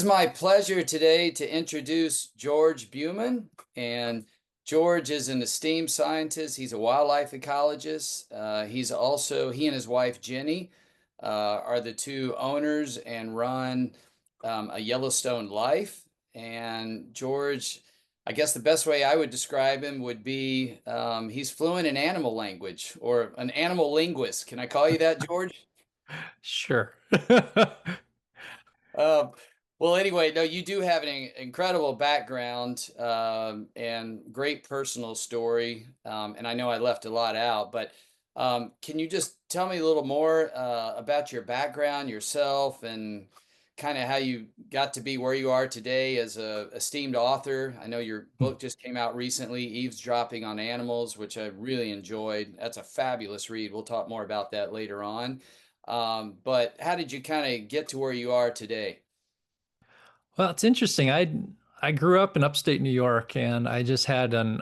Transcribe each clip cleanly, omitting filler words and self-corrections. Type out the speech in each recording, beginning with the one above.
my pleasure today to introduce George Bumann. And George is an esteemed scientist. He's a wildlife ecologist. He and his wife, Jenny, are the two owners and run a Yellowstone Life. And George, I guess the best way I would describe him would be he's fluent in animal language or an animal linguist. Can I call you that, George? Sure. Uh, well, anyway, no, you do have an incredible background and great personal story. And I know I left a lot out, but can you just tell me a little more about your background, yourself, and kind of how you got to be where you are today as a esteemed author? I know your book just came out recently, Eavesdropping on Animals, which I really enjoyed. That's a fabulous read. We'll talk more about that later on. But how did you kind of get to where you are today? Well, it's interesting. I grew up in upstate New York, and I just had an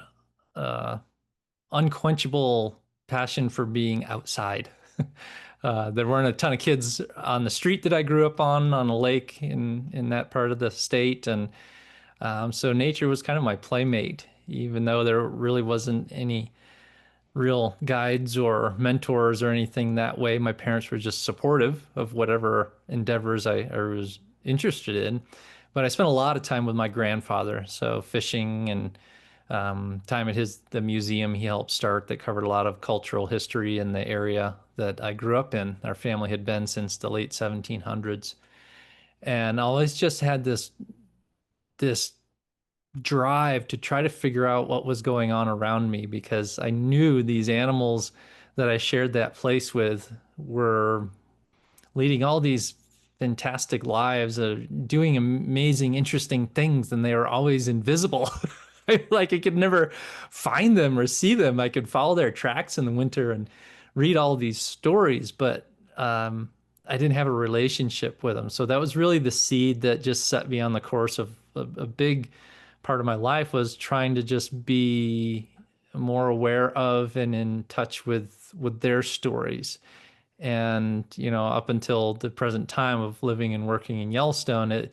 uh, unquenchable passion for being outside. There weren't a ton of kids on the street that I grew up on a lake in that part of the state, and so nature was kind of my playmate, even though there really wasn't any real guides or mentors or anything that way. My parents were just supportive of whatever endeavors I was interested in. But I spent a lot of time with my grandfather, so fishing and time at the museum he helped start that covered a lot of cultural history in the area that I grew up in. Our family had been since the late 1700s, and I always just had this drive to try to figure out what was going on around me because I knew these animals that I shared that place with were leading all these fantastic lives, doing amazing, interesting things, and they were always invisible. Like I could never find them or see them. I could follow their tracks in the winter and read all these stories, but I didn't have a relationship with them. So that was really the seed that just set me on the course of a big part of my life was trying to just be more aware of and in touch with their stories. And up until the present time of living and working in Yellowstone, it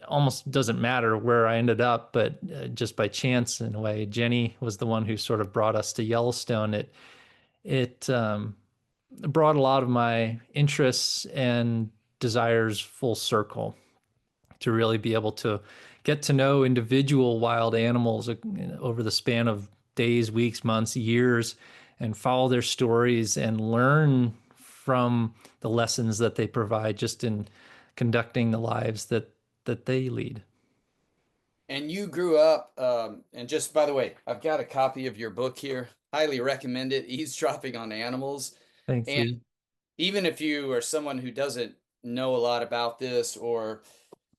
almost doesn't matter where I ended up, but just by chance in a way, Jenny was the one who sort of brought us to Yellowstone. It brought a lot of my interests and desires full circle to really be able to get to know individual wild animals over the span of days, weeks, months, years, and follow their stories and learn from the lessons that they provide just in conducting the lives that they lead. And you grew up, and just by the way, I've got a copy of your book here. Highly recommend it, Eavesdropping on Animals. Thank And you. even if you are someone who doesn't know a lot about this or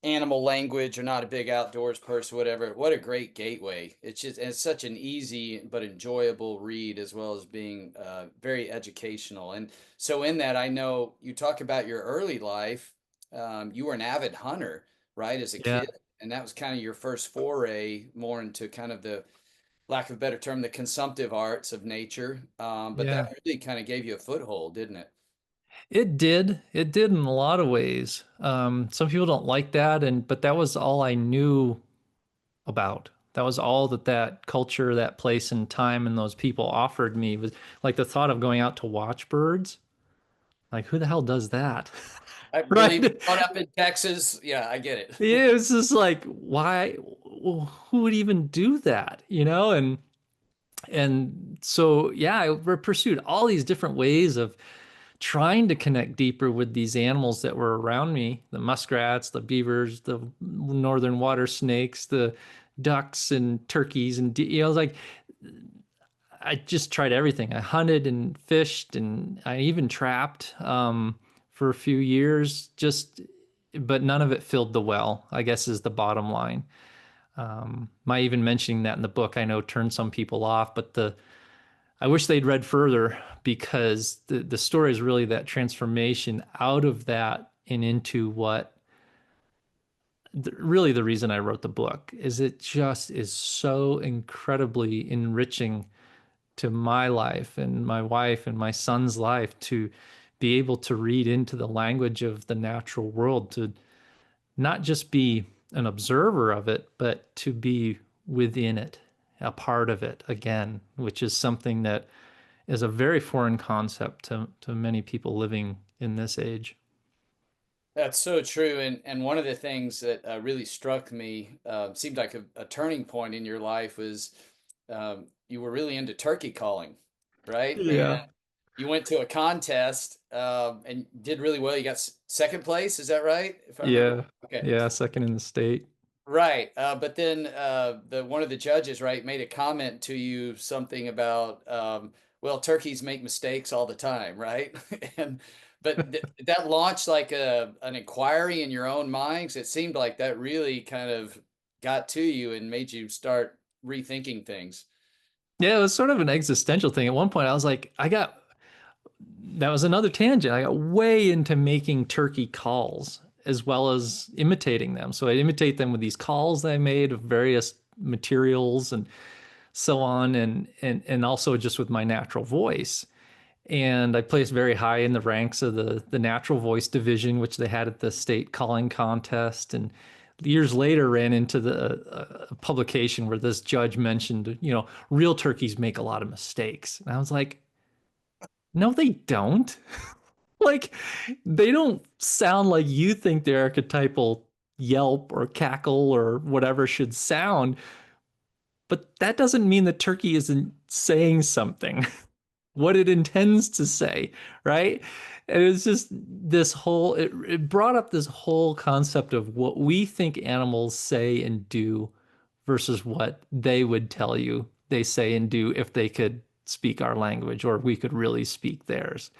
animal language or not a big outdoors person, whatever, what a great gateway. It's such an easy but enjoyable read as well as being very educational. And so in that, I know you talk about your early life. You were an avid hunter, right, as a Yeah. kid, and that was kind of your first foray more into kind of the lack of a better term, the consumptive arts of nature. But that Yeah. really kind of gave you a foothold, didn't it? It did. It did in a lot of ways. Some people don't like that, but that was all I knew about. That was all that culture, that place and time and those people offered me was like the thought of going out to watch birds. Like, who the hell does that? I believe Right? growing up in Texas, yeah, I get it. Yeah, it's just like, why? Who would even do that? And so, yeah, I pursued all these different ways of trying to connect deeper with these animals that were around me, the muskrats, the beavers, the northern water snakes, the ducks and turkeys and like I just tried everything. I hunted and fished and I even trapped for a few years just but none of it filled the well, I guess is the bottom line. My even mentioning that in the book I know turned some people off, but the I wish they'd read further because the story is really that transformation out of that and into what really the reason I wrote the book is it just is so incredibly enriching to my life and my wife and my son's life to be able to read into the language of the natural world, to not just be an observer of it, but to be within it, a part of it again, which is something that is a very foreign concept to many people living in this age. That's so true. And one of the things that really struck me, seemed like a turning point in your life was you were really into turkey calling, right? And Yeah. you went to a contest and did really well. You got second place, is that right? If I remember. Yeah. Okay. Yeah. Second in the state. Right. But then the one of the judges, right, made a comment to you something about, well, turkeys make mistakes all the time, right? And but that launched like an inquiry in your own minds. It seemed like that really kind of got to you and made you start rethinking things. Yeah, it was sort of an existential thing. At one point, I was like, that was another tangent. I got way into making turkey calls as well as imitating them. So I imitate them with these calls that I made of various materials and so on, and also just with my natural voice. And I placed very high in the ranks of the natural voice division, which they had at the state calling contest. And years later, ran into the publication where this judge mentioned, real turkeys make a lot of mistakes. And I was like, no, they don't. Like, they don't sound like you think their archetypal yelp or cackle or whatever should sound, but that doesn't mean the turkey isn't saying something, what it intends to say, right? And it's just it brought up this whole concept of what we think animals say and do versus what they would tell you they say and do if they could speak our language or we could really speak theirs.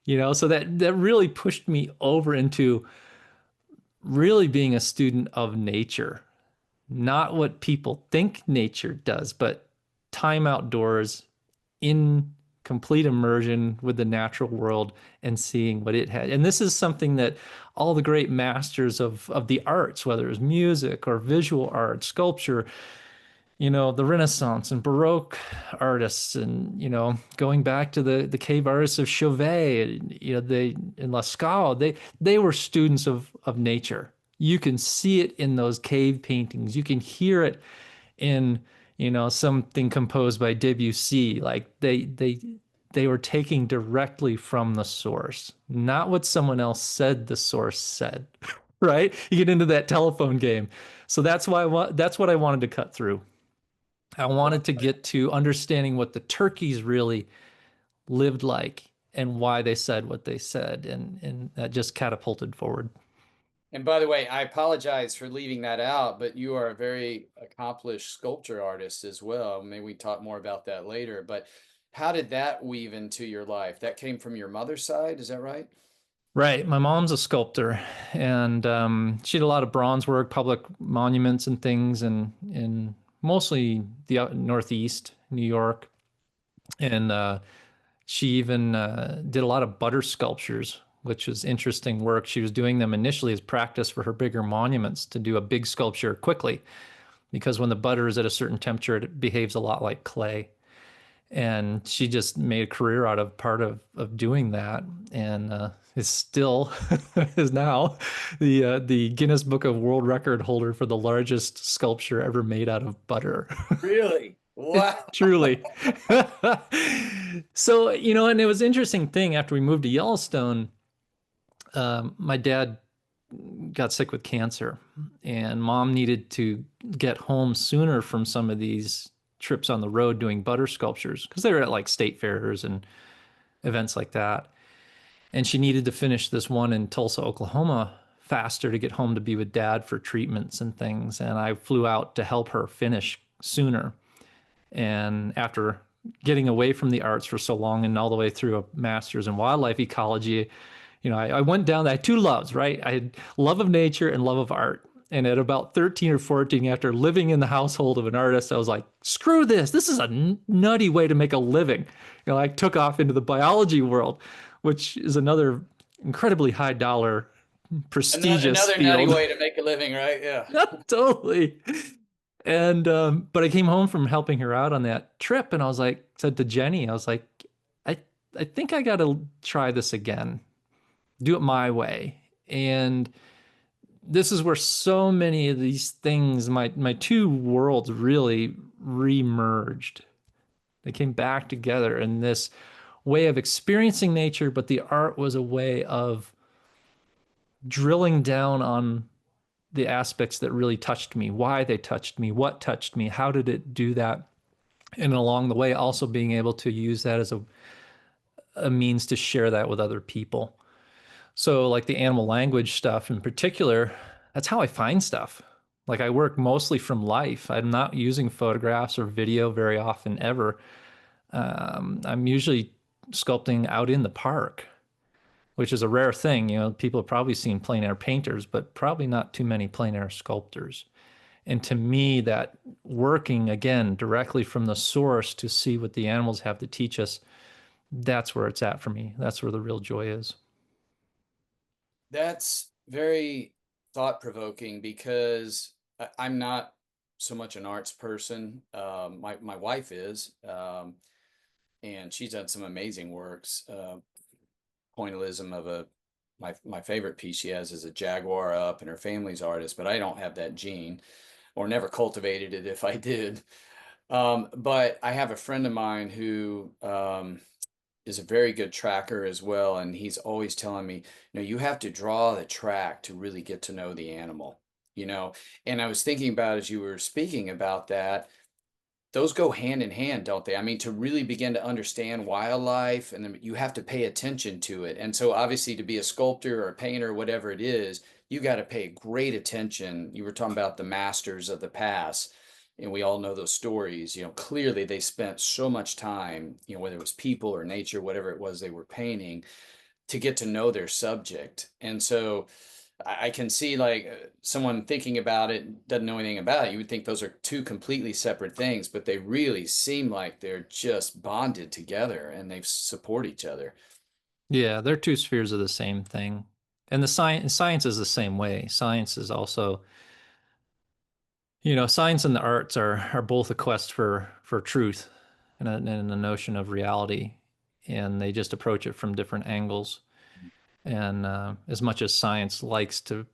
So that really pushed me over into really being a student of nature, not what people think nature does, but time outdoors in complete immersion with the natural world and seeing what it had. And this is something that all the great masters of the arts, whether it's music or visual art, sculpture, the Renaissance and Baroque artists, and going back to the cave artists of Chauvet, they in Lascaux, they were students of nature. You can see it in those cave paintings. You can hear it in something composed by Debussy. Like they were taking directly from the source, not what someone else said the source said. Right? You get into that telephone game. So that's what I wanted to cut through. I wanted to get to understanding what the turkeys really lived like and why they said what they said, and that just catapulted forward. And by the way, I apologize for leaving that out, but you are a very accomplished sculpture artist as well. Maybe we talk more about that later. But how did that weave into your life? That came from your mother's side, is that right? Right. My mom's a sculptor, and she did a lot of bronze work, public monuments and things, and in mostly the Northeast, New York. And she even did a lot of butter sculptures, which was interesting work. She was doing them initially as practice for her bigger monuments to do a big sculpture quickly, because when the butter is at a certain temperature, it behaves a lot like clay. And she just made a career out of part of doing that, and is still is now the Guinness Book of World Record holder for the largest sculpture ever made out of butter. Really? Wow. Truly. So, and it was an interesting thing after we moved to Yellowstone. My dad got sick with cancer, and mom needed to get home sooner from some of these trips on the road doing butter sculptures because they were at like state fairs and events like that. And she needed to finish this one in Tulsa, Oklahoma faster to get home to be with dad for treatments and things. And I flew out to help her finish sooner. And after getting away from the arts for so long and all the way through a master's in wildlife ecology, I went down. I had two loves, right? I had love of nature and love of art. And at about 13 or 14, after living in the household of an artist, I was like, screw this. This is a nutty way to make a living. I took off into the biology world, which is another incredibly high dollar, prestigious Another nutty field. way to make a living, right? Yeah. Totally. And but I came home from helping her out on that trip, and I was like, said to Jenny, I was like, I I think I got to try this again, do it my way. And this is where so many of these things, my two worlds really remerged. They came back together in this way of experiencing nature, but the art was a way of drilling down on the aspects that really touched me, why they touched me, what touched me, how did it do that? And along the way, also being able to use that as a means to share that with other people. So, like the animal language stuff in particular, that's how I find stuff. Like, I work mostly from life. I'm not using photographs or video very often ever. I'm usually sculpting out in the park, which is a rare thing. You know, people have probably seen plein air painters, but probably not too many plein air sculptors. And to me, that working again directly from the source to see what the animals have to teach us, that's where it's at for me. That's where the real joy is. That's very thought provoking because I'm not so much an arts person. My wife is, and she's done some amazing works. Pointillism of a my favorite piece she has is a jaguar up, and her family's artist, but I don't have that gene, or never cultivated it if I did. But I have a friend of mine who is a very good tracker as well, and he's always telling me, you have to draw the track to really get to know the animal, you know. And I was thinking about as you were speaking about that, those go hand in hand, don't they? I mean, to really begin to understand wildlife, and then you have to pay attention to it. And so, obviously, to be a sculptor or a painter, whatever it is, you got to pay great attention. You were talking about the masters of the past, and we all know those stories. Clearly they spent so much time, whether it was people or nature, whatever it was they were painting, to get to know their subject. And so, I can see like someone thinking about it doesn't know anything about it. You would think those are two completely separate things, but they really seem like they're just bonded together and they support each other. Yeah, they're two spheres of the same thing. And the science is the same way. Science is also, science and the arts are both a quest for truth and a notion of reality, and they just approach it from different angles. And as much as science likes to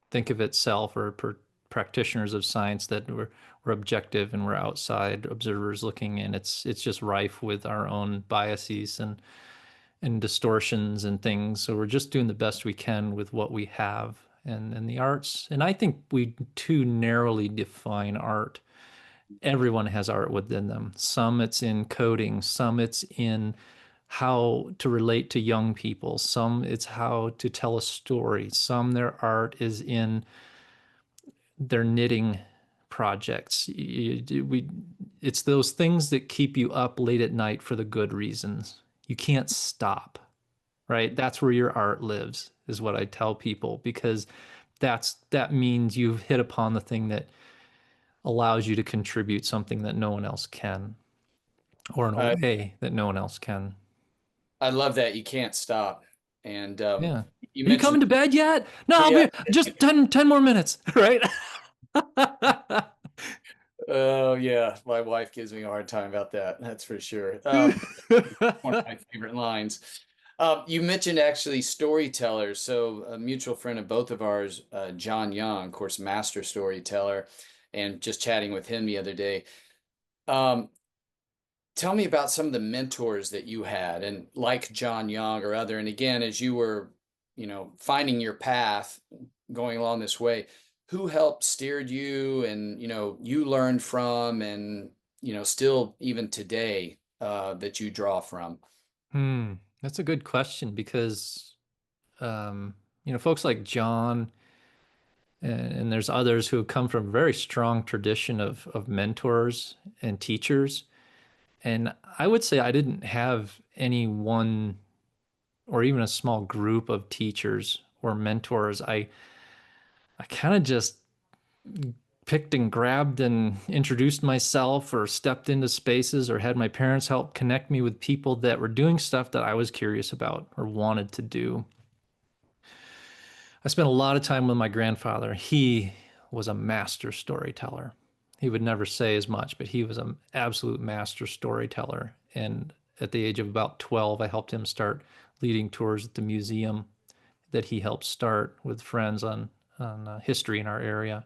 think of itself, or practitioners of science, that we're objective and we're outside observers looking in, it's just rife with our own biases and distortions and things. So we're just doing the best we can with what we have. And the arts, and I think we too narrowly define art. Everyone has art within them. Some it's in coding, some it's in how to relate to young people, some it's how to tell a story, some their art is in their knitting projects. It's those things that keep you up late at night for the good reasons. You can't stop, right? That's where your art lives, is what I tell people, because that means you've hit upon the thing that allows you to contribute something that no one else can, or in a I way that no one else can. I love that you can't stop. And Yeah. you Are you coming mentioned, to bed yet? No, I'll yeah. be just ten more minutes, right? Oh yeah, my wife gives me a hard time about that. That's for sure. One of my favorite lines. You mentioned actually storytellers. So a mutual friend of both of ours, John Young, of course, master storyteller, and just chatting with him the other day. Um, Tell me about some of the mentors that you had, and like John Young or other. And again, as you were, finding your path, going along this way, who helped steered you, and you learned from, and still even today that you draw from. That's a good question, because folks like John, and there's others who have come from a very strong tradition of mentors and teachers. And I would say I didn't have any one or even a small group of teachers or mentors. I kind of just picked and grabbed and introduced myself, or stepped into spaces, or had my parents help connect me with people that were doing stuff that I was curious about or wanted to do. I spent a lot of time with my grandfather. He was a master storyteller. He would never say as much, but he was an absolute master storyteller. And at the age of about 12, I helped him start leading tours at the museum. that he helped start with friends on history in our area,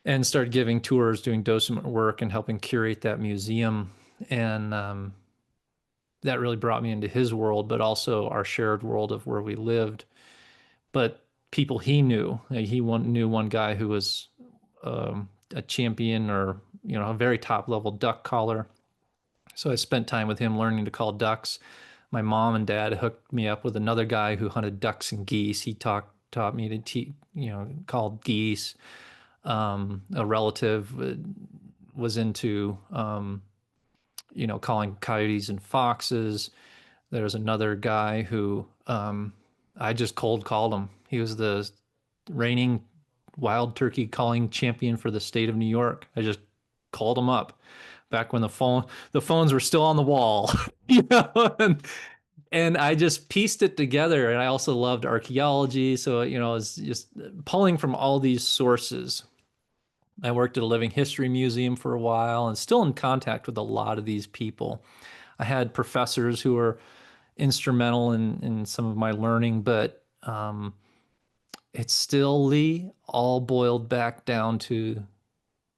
and started giving tours, doing docent work, and helping curate that museum. And that really brought me into his world, but also our shared world of where we lived. But people he knew, knew one guy who was a champion, or a very top level duck caller. So I spent time with him learning to call ducks. My mom and dad hooked me up with another guy who hunted ducks and geese. He taught me to call geese. A relative was into calling coyotes and foxes. There's another guy who I just cold called him. He was the reigning wild turkey calling champion for the state of New York. I just called him up back when the phones were still on the wall, and I just pieced it together. And I also loved archaeology, so I was just pulling from all these sources. I worked at a living history museum for a while and still in contact with a lot of these people. I had professors who were instrumental in some of my learning, but it's still, Lee, all boiled back down to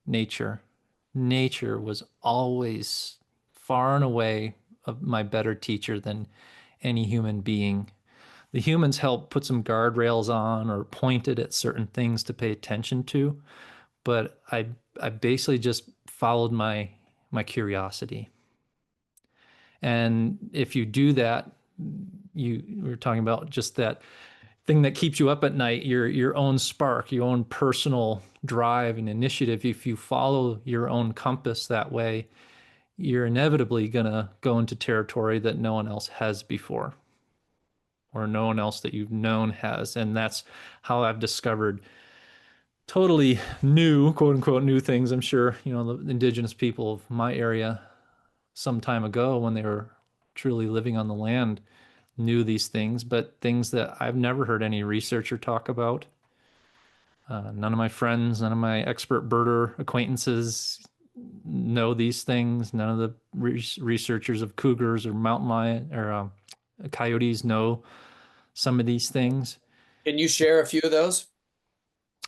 nature. Nature was always far and away of my better teacher than any human being. The humans helped put some guardrails on or pointed at certain things to pay attention to, but I basically just followed my curiosity. And if you do that, you were talking about just that thing that keeps you up at night, your own spark, your own personal drive and initiative. If you follow your own compass that way, you're inevitably going to go into territory that no one else has before, or no one else that you've known has. And that's how I've discovered totally new, quote unquote, new things. I'm sure, the indigenous people of my area some time ago, when they were truly living on the land, knew these things, but things that I've never heard any researcher talk about. None of my friends, none of my expert birder acquaintances know these things. None of the researchers of cougars or mountain lion or coyotes know some of these things. Can you share a few of those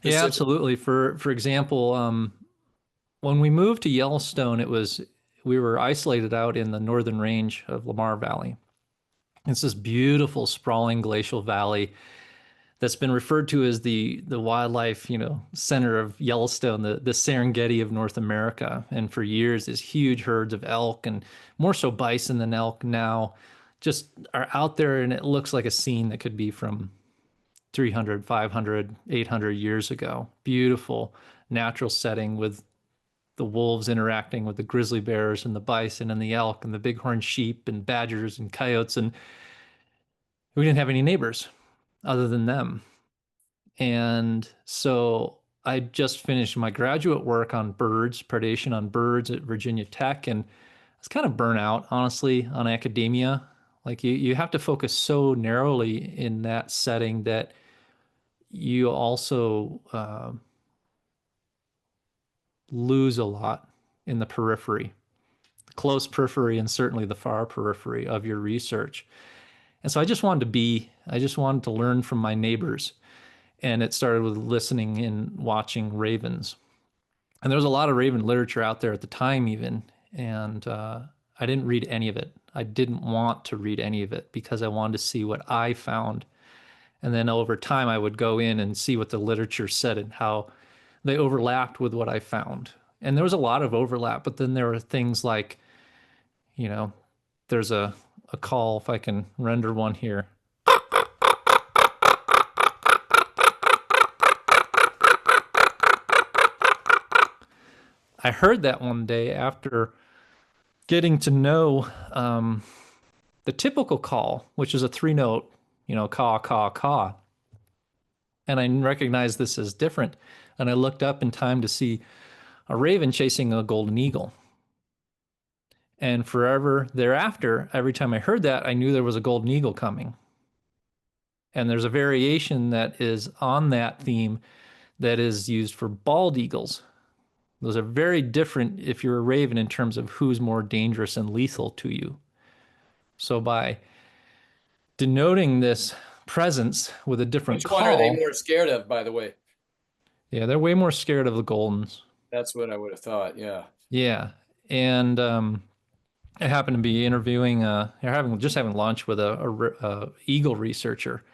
Yeah, specific? absolutely. For example, when we moved to Yellowstone, we were isolated out in the northern range of Lamar Valley. It's this beautiful, sprawling glacial valley that's been referred to as the wildlife, center of Yellowstone, the Serengeti of North America. And for years, these huge herds of elk, and more so bison than elk now, just are out there, and it looks like a scene that could be from 300, 500, 800 years ago. Beautiful natural setting with the wolves interacting with the grizzly bears and the bison and the elk and the bighorn sheep and badgers and coyotes. And we didn't have any neighbors other than them. And so I just finished my graduate work on birds, predation on birds at Virginia Tech. And I was kind of burnt out, honestly, on academia. Like you have to focus so narrowly in that setting that you also lose a lot in the periphery, close periphery, and certainly the far periphery of your research. And so I just wanted to learn from my neighbors. And it started with listening and watching ravens. And there was a lot of raven literature out there at the time, even. And I didn't read any of it. I didn't want to read any of it because I wanted to see what I found. And then over time, I would go in and see what the literature said and how they overlapped with what I found. And there was a lot of overlap, but then there were things like, you know, there's a call, if I can render one here. I heard that one day after getting to know the typical call, which is a three note, caw, caw, caw. And I recognized this as different. And I looked up in time to see a raven chasing a golden eagle. And forever thereafter, every time I heard that, I knew there was a golden eagle coming. And there's a variation that is on that theme that is used for bald eagles. Those are very different if you're a raven in terms of who's more dangerous and lethal to you. So by denoting this presence with a different Which one are they call. more scared of, by the way? Yeah, they're way more scared of the Goldens. That's what I would have thought. Yeah. Yeah. And I happened to be interviewing, or having lunch with a eagle researcher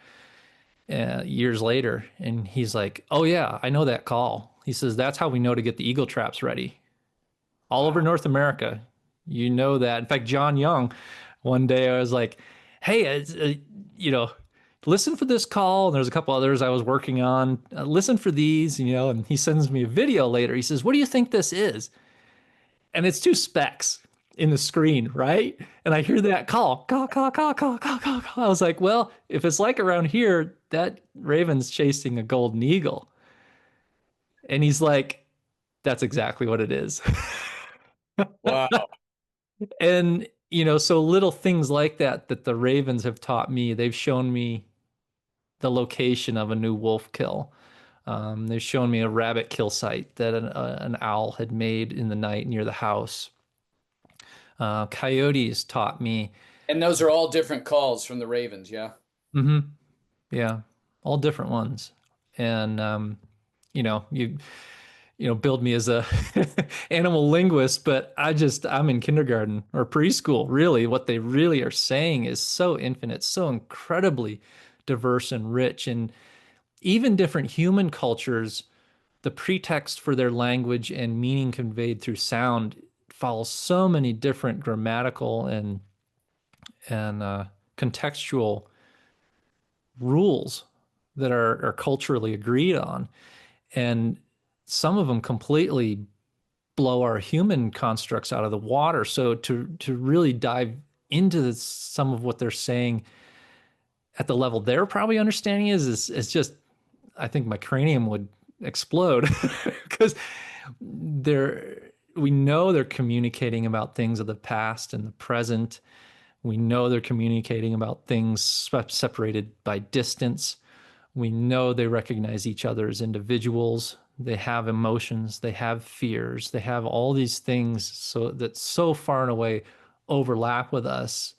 years later, and he's like, "Oh yeah, I know that call." He says, "That's how we know to get the eagle traps ready all over Wow. North America." You know that. In fact, John Young, one day I was like, "Hey, you know, listen for this call." And there's a couple others I was working on. Listen for these, And he sends me a video later. He says, "What do you think this is?" And it's two specks in the screen, right? And I hear that call, call, call, call, call, call, call, call. I was like, well, if it's like around here, that raven's chasing a golden eagle. And he's like, that's exactly what it is. Wow. And, so little things like that that the ravens have taught me, they've shown me the location of a new wolf kill. They've shown me a rabbit kill site that an owl had made in the night near the house. Coyotes taught me. And those are all different calls from the Ravens, yeah. hmm Yeah, all different ones. And you build me as a animal linguist, but I'm in kindergarten or preschool. Really, what they really are saying is so infinite, so incredibly diverse and rich. And even different human cultures, the pretext for their language and meaning conveyed through sound follows so many different grammatical and contextual rules that are culturally agreed on. And some of them completely blow our human constructs out of the water. So to really dive into some of what they're saying at the level they're probably understanding is just, I think my cranium would explode because they're we know they're communicating about things of the past and the present. We know they're communicating about things separated by distance. We know they recognize each other as individuals. They have emotions, they have fears, they have all these things so far and away overlap with us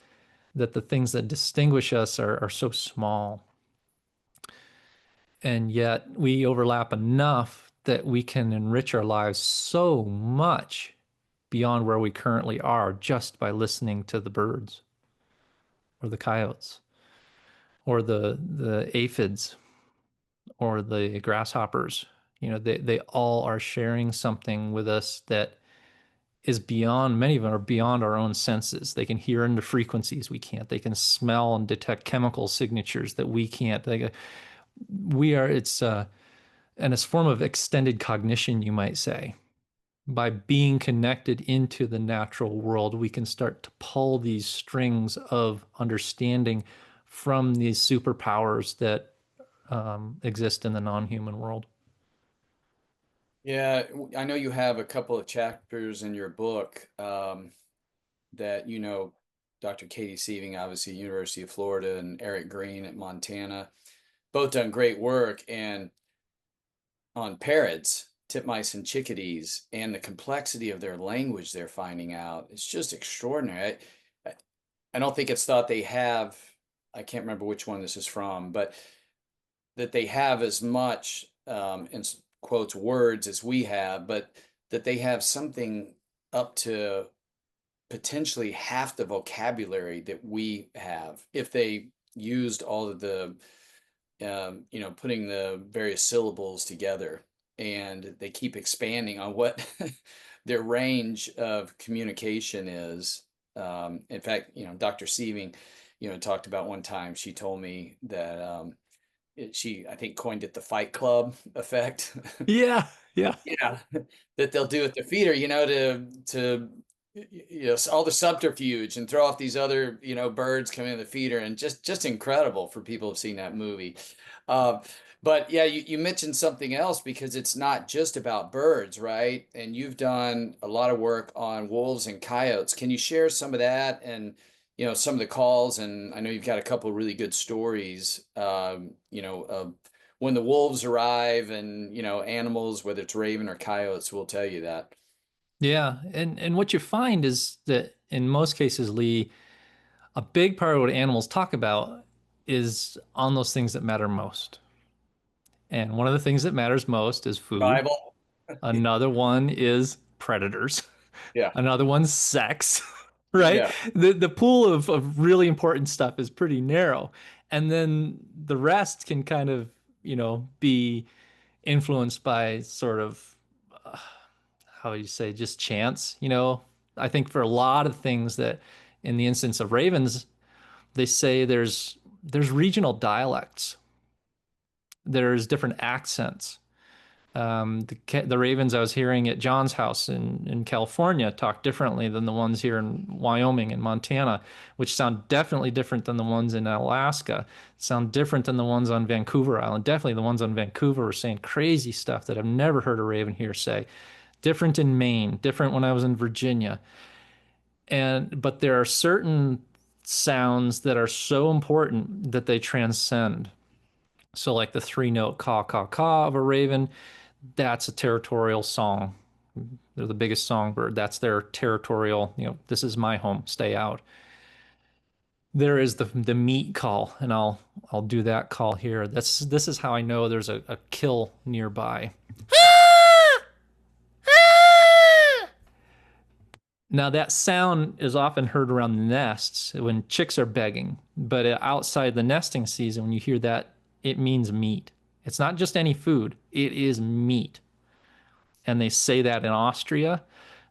that the things that distinguish us are so small. And yet we overlap enough that we can enrich our lives so much beyond where we currently are just by listening to the birds or the coyotes or the aphids or the grasshoppers. They all are sharing something with us that is beyond, many of them are beyond our own senses. They can hear into frequencies we can't. They can smell and detect chemical signatures that we can't. And it's a form of extended cognition, you might say. By being connected into the natural world, we can start to pull these strings of understanding from these superpowers that exist in the non-human world. Yeah, I know you have a couple of chapters in your book that Dr. Katie Sieving, obviously University of Florida, and Eric Green at Montana, both done great work and on parrots, titmice, and chickadees, and the complexity of their language they're finding out. It's just extraordinary. I, I don't think it's thought they have. I can't remember which one this is from, but that they have as much in quotes words as we have, but that they have something up to potentially half the vocabulary that we have if they used all of the putting the various syllables together, and they keep expanding on what their range of communication is. In fact, Dr. Sieving, talked about one time, she told me that she, I think, coined it the Fight Club effect. Yeah, yeah. Yeah, that they'll do at the feeder, to all the subterfuge and throw off these other birds coming in the feeder, and just incredible for people who've seen that movie. Uh, but yeah, you mentioned something else, because it's not just about birds, right? And you've done a lot of work on wolves and coyotes. Can you share some of that and some of the calls? And I know you've got a couple of really good stories, when the wolves arrive, and animals, whether it's raven or coyotes, will tell you that. Yeah. And what you find is that in most cases, Lee, a big part of what animals talk about is on those things that matter most. And one of the things that matters most is food. Bible. Another one is predators. Yeah. Another one's sex, right? Yeah. The pool of really important stuff is pretty narrow. And then the rest can kind of, be influenced by sort of, uh, how you say, just chance. I think for a lot of things that in the instance of ravens, they say there's regional dialects. There's different accents. The ravens I was hearing at John's house in California talk differently than the ones here in Wyoming and Montana, which sound definitely different than the ones in Alaska, sound different than the ones on Vancouver Island. Definitely the ones on Vancouver are saying crazy stuff that I've never heard a raven here say. Different in Maine, different when I was in Virginia. But there are certain sounds that are so important that they transcend. So like the three note caw caw caw of a raven, that's a territorial song. They're the biggest songbird. That's their territorial, this is my home, stay out. There is the meat call, and I'll do that call here. This is how I know there's a kill nearby. Now that sound is often heard around the nests when chicks are begging, but outside the nesting season, when you hear that, it means meat. It's not just any food, it is meat. And they say that in Austria,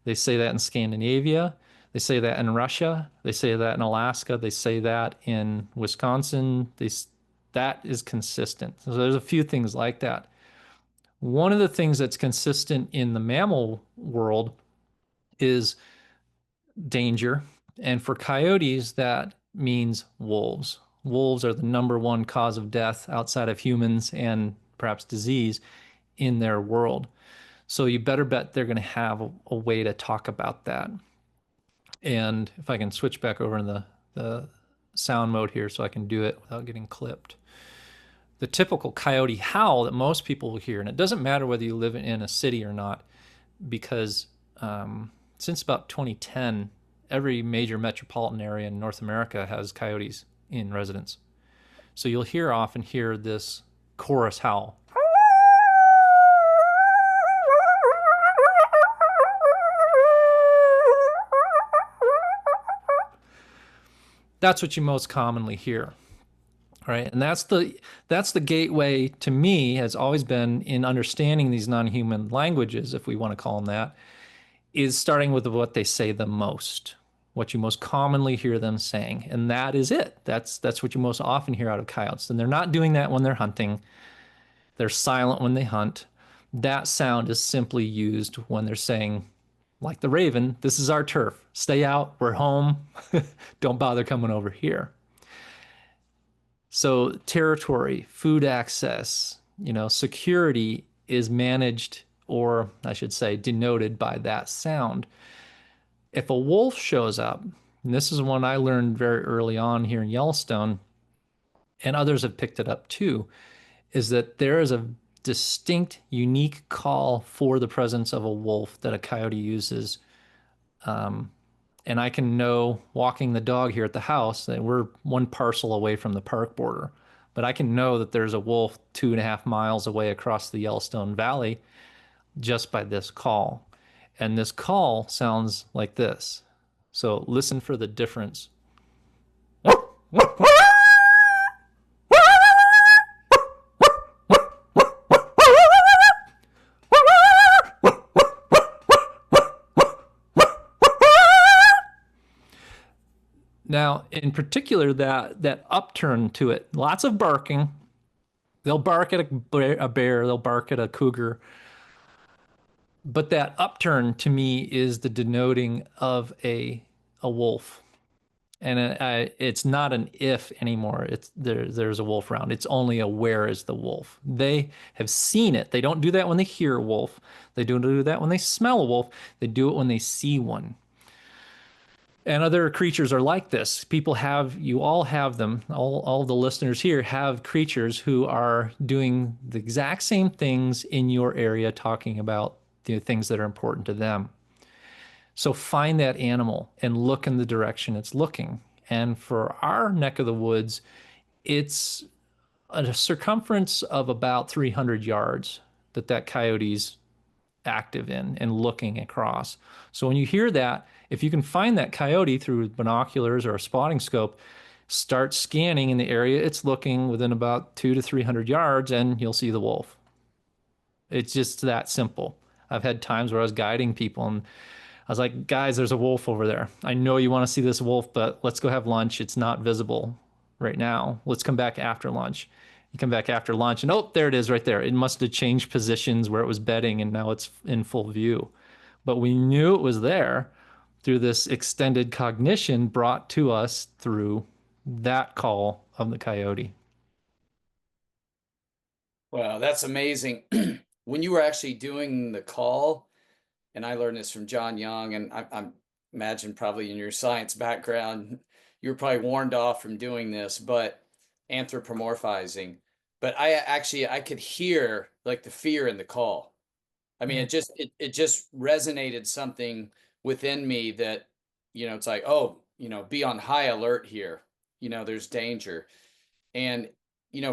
they say that in Scandinavia, they say that in Russia, they say that in Alaska, they say that in Wisconsin. That is consistent. So there's a few things like that. One of the things that's consistent in the mammal world is danger. And for coyotes, that means wolves. Wolves are the number one cause of death outside of humans and perhaps disease in their world. So you better bet they're going to have a way to talk about that. And if I can switch back over in the sound mode here so I can do it without getting clipped. The typical coyote howl that most people will hear, and it doesn't matter whether you live in a city or not, because since about 2010, every major metropolitan area in North America has coyotes in residence. So you'll often hear this chorus howl. That's what you most commonly hear, right? And that's the gateway to me has always been in understanding these non-human languages, if we want to call them that, is starting with what they say the most, what you most commonly hear them saying, and that is it. That's what you most often hear out of coyotes. And they're not doing that when they're hunting. They're silent when they hunt. That sound is simply used when they're saying, like the raven, this is our turf. Stay out. We're home. Don't bother coming over here. So territory, food access, security is managed, or I should say denoted by that sound. If a wolf shows up, and this is one I learned very early on here in Yellowstone, and others have picked it up too, is that there is a distinct, unique call for the presence of a wolf that a coyote uses. And I can know walking the dog here at the house that we're one parcel away from the park border, but I can know that there's a wolf 2.5 miles away across the Yellowstone Valley just by this call. And this call sounds like this. So listen for the difference. Now, in particular, that upturn to it, lots of barking. They'll bark at a bear, they'll bark at a cougar. But that upturn to me is the denoting of a wolf. And it's not an if anymore. It's there's a wolf around. It's only a where is the wolf. They have seen it. They don't do that when they hear a wolf. They don't do that when they smell a wolf. They do it when they see one. And other creatures are like this. You all have them, all the listeners here have creatures who are doing the exact same things in your area, talking about the things that are important to them. So find that animal and look in the direction it's looking. And for our neck of the woods, It's a circumference of about 300 yards that coyote's active in and looking across. So when you hear that, if you can find that coyote through binoculars or a spotting scope, start scanning in the area it's looking within about 200 to 300 yards, and you'll see the wolf. It's just that simple. I've had times where I was guiding people and I was like, guys, there's a wolf over there. I know you want to see this wolf, but let's go have lunch. It's not visible right now. Let's come back after lunch. You come back after lunch and oh, there it is right there. It must have changed positions where it was bedding and now it's in full view. But we knew it was there through this extended cognition brought to us through that call of the coyote. Wow, that's amazing. When you were actually doing the call, and I learned this from John Young, and I imagine probably in your science background, you were probably warned off from doing this, but anthropomorphizing. But I could hear like the fear in the call. I mean, Yeah. it just resonated something within me that, it's like, oh, be on high alert here. There's danger. And,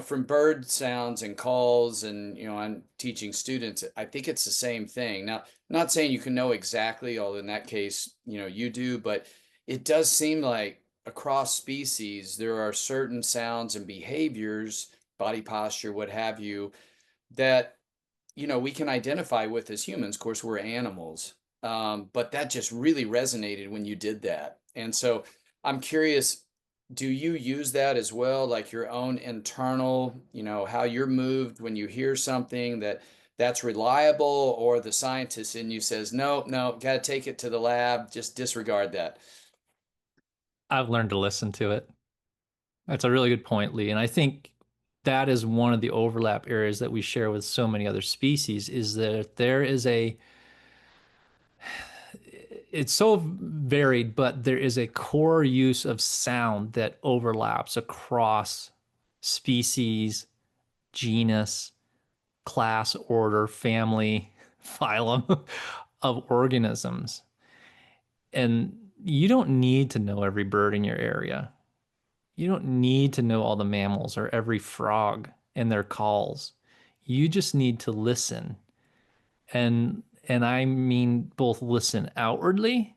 from bird sounds and calls, and, I'm teaching students, I think it's the same thing. Now, not saying you can know exactly, although in that case, you do, but it does seem like across species, there are certain sounds and behaviors, body posture, what have you, that we can identify with as humans. Of course, we're animals. But that just really resonated when you did that. And so I'm curious, do you use that as well, like your own internal, how you're moved when you hear something that's reliable, or the scientist in you says, no, no, got to take it to the lab, just disregard that? I've learned to listen to it. That's a really good point, Lee. And I think that is one of the overlap areas that we share with so many other species is that there is it's so varied, but there is a core use of sound that overlaps across species, genus, class, order, family, phylum of organisms. And you don't need to know every bird in your area. You don't need to know all the mammals or every frog and their calls. You just need to listen. And I mean both listen outwardly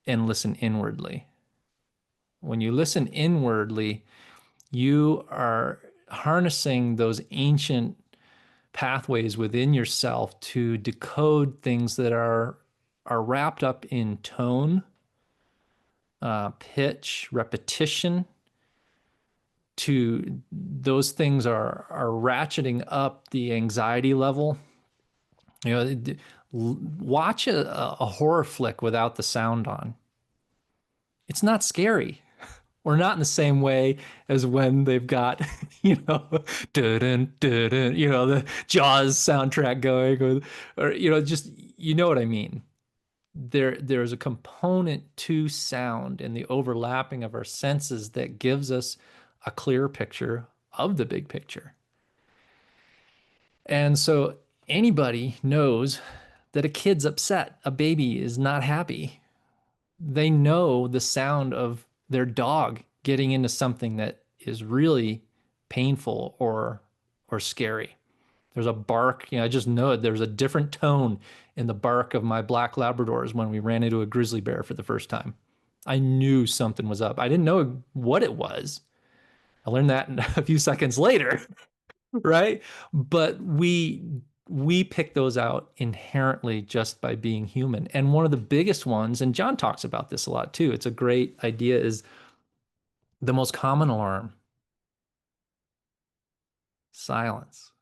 and listen inwardly. When you listen inwardly, you are harnessing those ancient pathways within yourself to decode things that are wrapped up in tone, pitch, repetition. To those things are ratcheting up the anxiety level. You know, watch a horror flick without the sound on. It's not scary, or not in the same way as when they've got, dun, dun, dun, the Jaws soundtrack going, or just you know what I mean. There's a component to sound and the overlapping of our senses that gives us a clear picture of the big picture. And so anybody knows that a kid's upset, a baby is not happy. They know the sound of their dog getting into something that is really painful or scary. There's a bark, I just know it. There's a different tone in the bark of my black Labradors when we ran into a grizzly bear for the first time. I knew something was up. I didn't know what it was. I learned that a few seconds later, right? But we pick those out inherently just by being human. And one of the biggest ones, and John talks about this a lot too, it's a great idea, is the most common alarm: silence.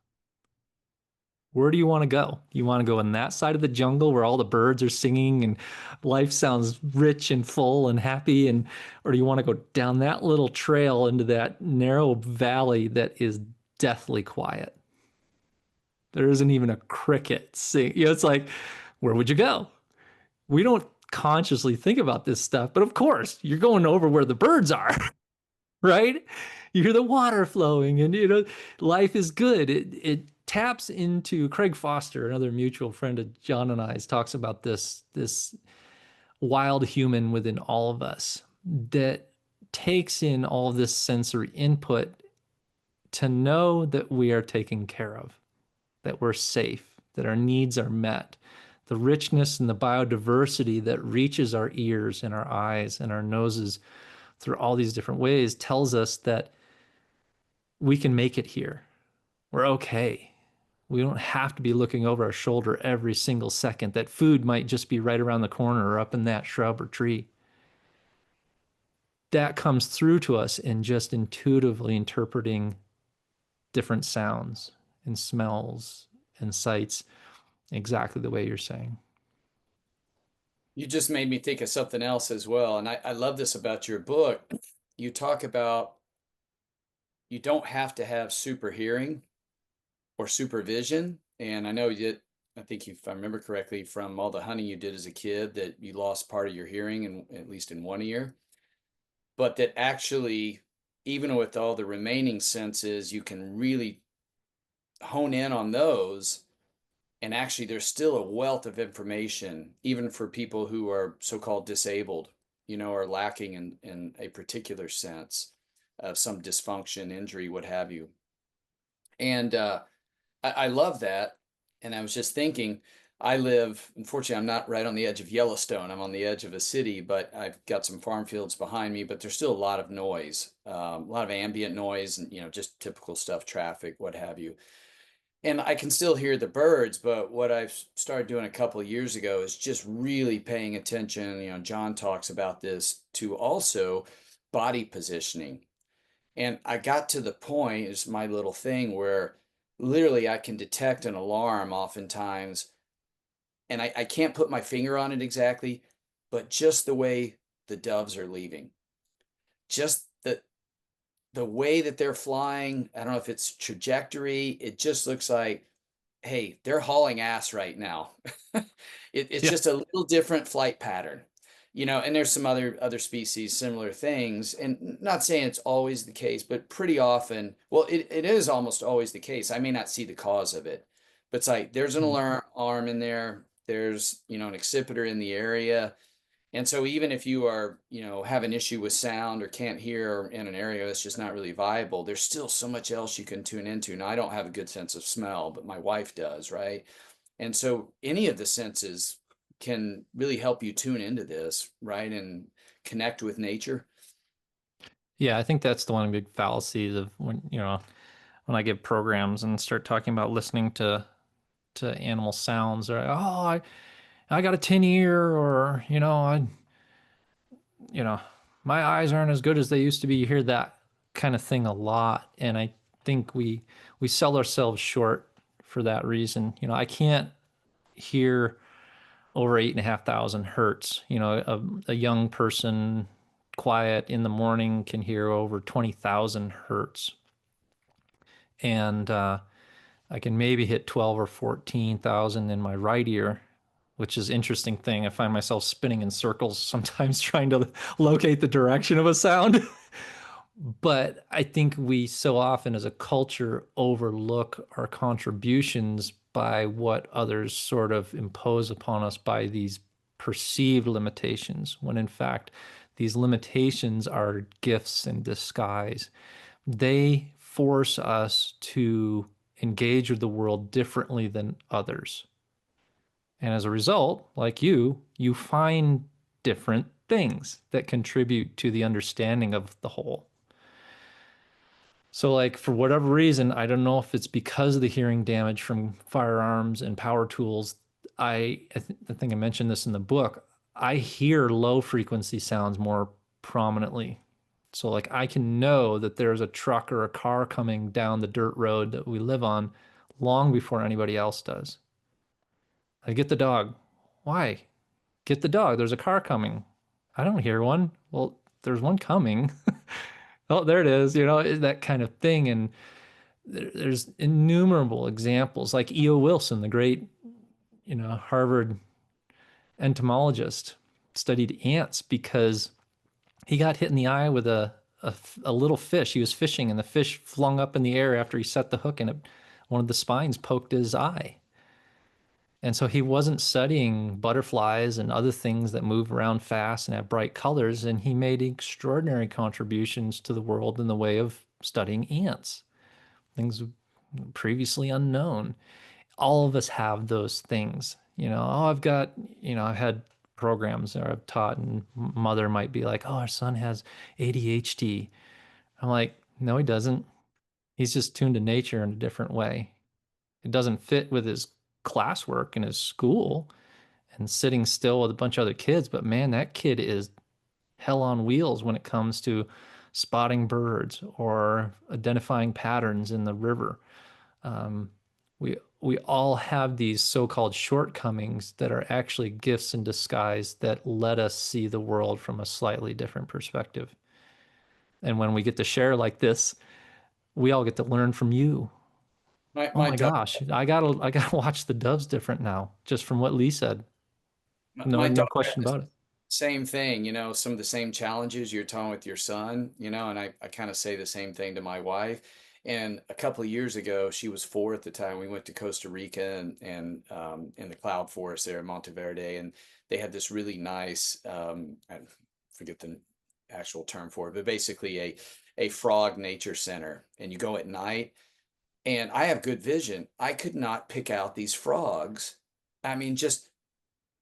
Where do you want to go? You want to go in that side of the jungle where all the birds are singing and life sounds rich and full and happy, and or do you want to go down that little trail into that narrow valley that is deathly quiet? There isn't even a cricket sing. It's like, where would you go? We don't consciously think about this stuff, but of course, you're going over where the birds are, right? You hear the water flowing, and life is good. It taps into Craig Foster, another mutual friend of John and I's, talks about this wild human within all of us that takes in all this sensory input to know that we are taken care of, that we're safe, that our needs are met. The richness and the biodiversity that reaches our ears and our eyes and our noses through all these different ways tells us that we can make it here. We're okay. We don't have to be looking over our shoulder every single second. That food might just be right around the corner or up in that shrub or tree. That comes through to us in just intuitively interpreting different sounds and smells and sights exactly the way you're saying. You just made me think of something else as well. And I love this about your book. You talk about you don't have to have super hearing or supervision. And I know you, I think if I remember correctly, from all the hunting you did as a kid, that you lost part of your hearing, in, at least in one ear, but that actually, even with all the remaining senses, you can really hone in on those. And actually, there's still a wealth of information, even for people who are so-called disabled, or lacking in a particular sense of some dysfunction, injury, what have you. And I love that. And I was just thinking, I live, unfortunately, I'm not right on the edge of Yellowstone. I'm on the edge of a city, but I've got some farm fields behind me, but there's still a lot of noise, a lot of ambient noise and, just typical stuff, traffic, what have you. And I can still hear the birds, but what I've started doing a couple of years ago is just really paying attention. John talks about this to also body positioning. And I got to the point, is my little thing where literally I can detect an alarm oftentimes, and I can't put my finger on it exactly, but just the way the doves are leaving, just the way that they're flying. I don't know if it's trajectory. It just looks like, hey, they're hauling ass right now. It's Yeah. just a little different flight pattern, and there's some other species, similar things. And not saying it's always the case, but pretty often, well, it is almost always the case. I may not see the cause of it, but it's like there's an alarm in there. There's, an accipiter in the area. And so even if you are, have an issue with sound or can't hear in an area that's just not really viable, there's still so much else you can tune into. Now, I don't have a good sense of smell, but my wife does, right? And so any of the senses can really help you tune into this, right? And connect with nature. Yeah, I think that's the one big fallacy of when I give programs and start talking about listening to animal sounds or I got a tin ear or you know my eyes aren't as good as they used to be. You hear that kind of thing a lot, and I think we sell ourselves short for that reason. I can't hear over 8,500 hertz. A young person quiet in the morning can hear over 20,000 hertz. And I can maybe hit 12 or 14,000 in my right ear, which is an interesting thing. I find myself spinning in circles sometimes trying to locate the direction of a sound. But I think we so often as a culture overlook our contributions by what others sort of impose upon us by these perceived limitations, when in fact, these limitations are gifts in disguise. They force us to engage with the world differently than others. And as a result, like you find different things that contribute to the understanding of the whole. So, like, for whatever reason, I don't know if it's because of the hearing damage from firearms and power tools. I think I mentioned this in the book. I hear low frequency sounds more prominently. So, like, I can know that there's a truck or a car coming down the dirt road that we live on long before anybody else does. I get the dog. Why? Get the dog. There's a car coming. I don't hear one. Well, there's one coming. Oh, there it is. That kind of thing. And there's innumerable examples, like E.O. Wilson, the great, Harvard entomologist, studied ants because he got hit in the eye with a little fish. He was fishing, and the fish flung up in the air after he set the hook, and one of the spines poked his eye. And so he wasn't studying butterflies and other things that move around fast and have bright colors. And he made extraordinary contributions to the world in the way of studying ants, things previously unknown. All of us have those things. Oh, I've got, I've had programs that I've taught, and mother might be like, oh, our son has ADHD. I'm like, no, he doesn't. He's just tuned to nature in a different way. It doesn't fit with his classwork and his school and sitting still with a bunch of other kids. But man, that kid is hell on wheels when it comes to spotting birds or identifying patterns in the river. Um, we all have these so-called shortcomings that are actually gifts in disguise that let us see the world from a slightly different perspective. And when we get to share like this, we all get to learn from you. My Oh my my daughter gosh, I gotta watch the doves different now, just from what Lee said. No, my no daughter question has about it. same thing, some of the same challenges you're talking with your son, and I kind of say the same thing to my wife. And a couple of years ago, she was 4 at the time. We went to Costa Rica and in the cloud forest there in Monteverde, and they had this really nice, I forget the actual term for it, but basically a frog nature center. And you go at night, and I have good vision. I could not pick out these frogs. I mean, just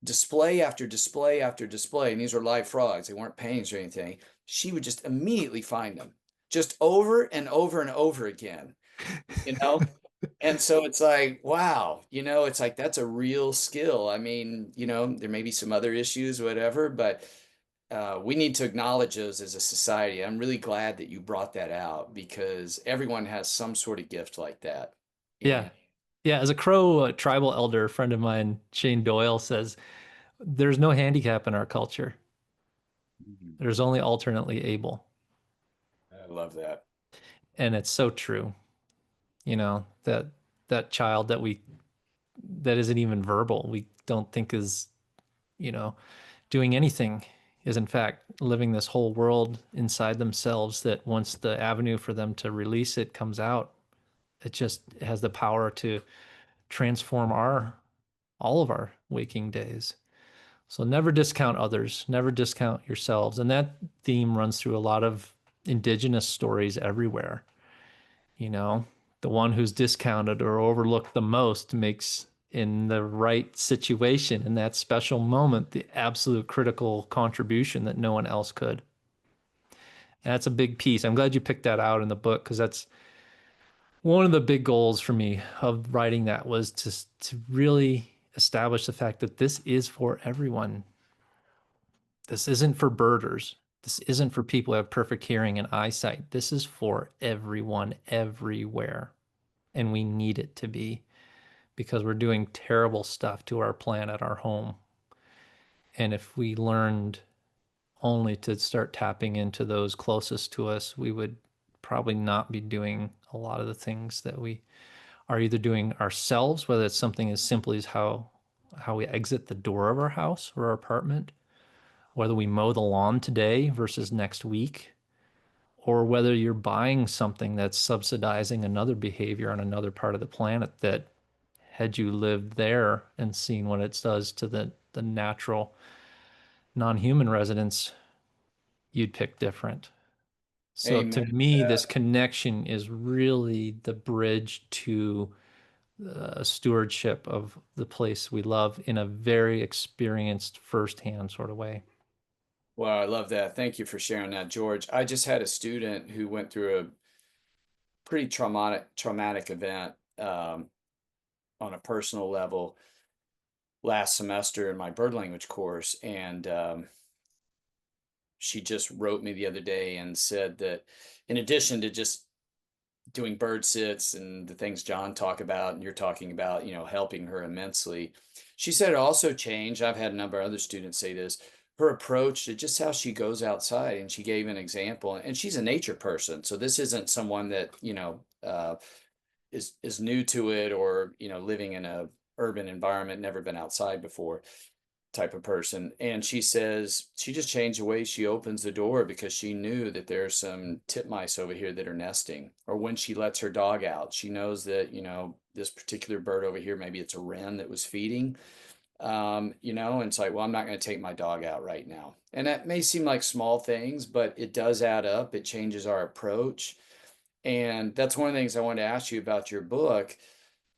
display after display after display, and these were live frogs. They weren't paintings or anything. She would just immediately find them, just over and over and over again, you know? And so it's like, wow, it's like that's a real skill. I mean, there may be some other issues, whatever, but we need to acknowledge those as a society. I'm really glad that you brought that out because everyone has some sort of gift like that. Yeah. And Yeah. As a Crow tribal elder, a friend of mine, Shane Doyle, says there's no handicap in our culture. Mhm. There's only alternately able. I love that. And it's so true. That child that isn't even verbal, we don't think is, you know, doing anything, is in fact living this whole world inside themselves that once the avenue for them to release it comes out, it just has the power to transform all of our waking days. So never discount others, never discount yourselves. And that theme runs through a lot of indigenous stories everywhere. You know, the one who's discounted or overlooked the most makes, in the right situation, in that special moment, the absolute critical contribution that no one else could. And that's a big piece. I'm glad you picked that out in the book because that's one of the big goals for me of writing that, was to really establish the fact that this is for everyone. This isn't for birders. This isn't for people who have perfect hearing and eyesight. This is for everyone, everywhere. And we need it to be, because we're doing terrible stuff to our planet, our home. And if we learned only to start tapping into those closest to us, we would probably not be doing a lot of the things that we are either doing ourselves, whether it's something as simple as how we exit the door of our house or our apartment, whether we mow the lawn today versus next week, or whether you're buying something that's subsidizing another behavior on another part of the planet that, had you lived there and seen what it does to the natural non-human residents, you'd pick different. So Amen. to me, this connection is really the bridge to stewardship of the place we love in a very experienced firsthand sort of way. Well, I love that. Thank you for sharing that, George. I just had a student who went through a pretty traumatic event on a personal level last semester in my bird language course, and she just wrote me the other day and said that in addition to just doing bird sits and the things John talk about and you're talking about, helping her immensely. She said it also changed. I've had a number of other students say this, her approach to just how she goes outside. And she gave an example, and she's a nature person. So this isn't someone that, is new to it or, living in a urban environment, never been outside before. type of person. And she says she just changed the way she opens the door because she knew that there's some titmice over here that are nesting. Or when she lets her dog out, she knows that, this particular bird over here, maybe it's a wren that was feeding. And it's like, well, I'm not going to take my dog out right now. And that may seem like small things, but it does add up. It changes our approach. And that's one of the things I wanted to ask you about your book.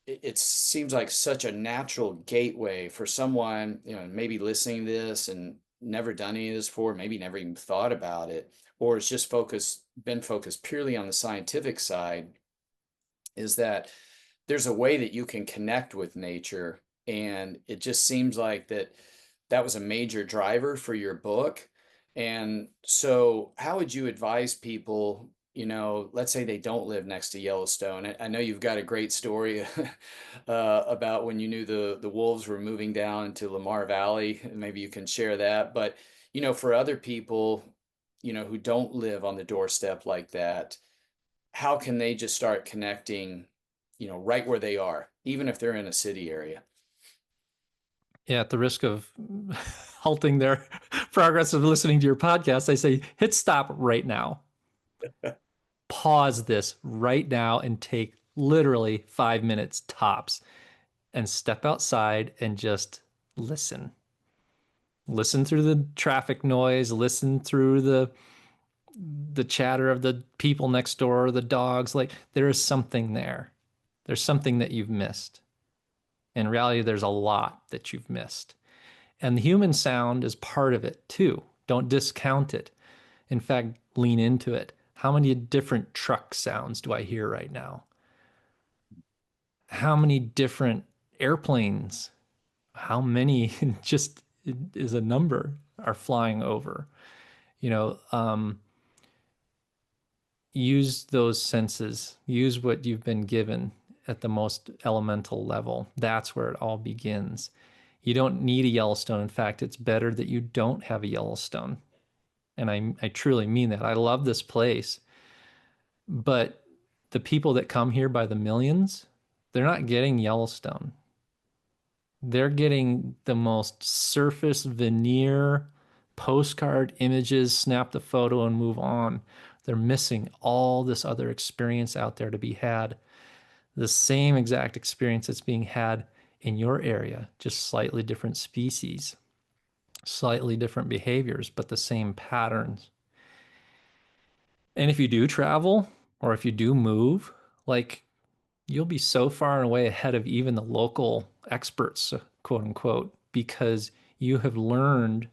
It seems like such a natural gateway for someone, maybe listening to this and never done any of this before, maybe never even thought about it, or it's just been focused purely on the scientific side, is that there's a way that you can connect with nature. And it just seems like that was a major driver for your book. And so how would you advise people, let's say they don't live next to Yellowstone? I know you've got a great story about when you knew the wolves were moving down into Lamar Valley. Maybe you can share that. But, for other people, who don't live on the doorstep like that, how can they just start connecting, right where they are, even if they're in a city area? Yeah, at the risk of halting their progress of listening to your podcast, I say hit stop right now. Pause this right now and take literally 5 minutes tops and step outside and just listen. Listen through the traffic noise, listen through the chatter of the people next door, the dogs. Like there is something there. There's something that you've missed. In reality, there's a lot that you've missed. And the human sound is part of it too. Don't discount it. In fact, lean into it. How many different truck sounds do I hear right now? How many different airplanes? How many just is a number are flying over? You know, use those senses, use what you've been given at the most elemental level. That's where it all begins. You don't need a Yellowstone. In fact, it's better that you don't have a Yellowstone. And I truly mean that. I love this place, but the people that come here by the millions, they're not getting Yellowstone. They're getting the most surface veneer postcard images, snap the photo and move on. They're missing all this other experience out there to be had. The same exact experience that's being had in your area, just slightly different species, slightly different behaviors, but the same patterns. And if you do travel or if you do move, like you'll be so far and away ahead of even the local experts, quote unquote, because you have learned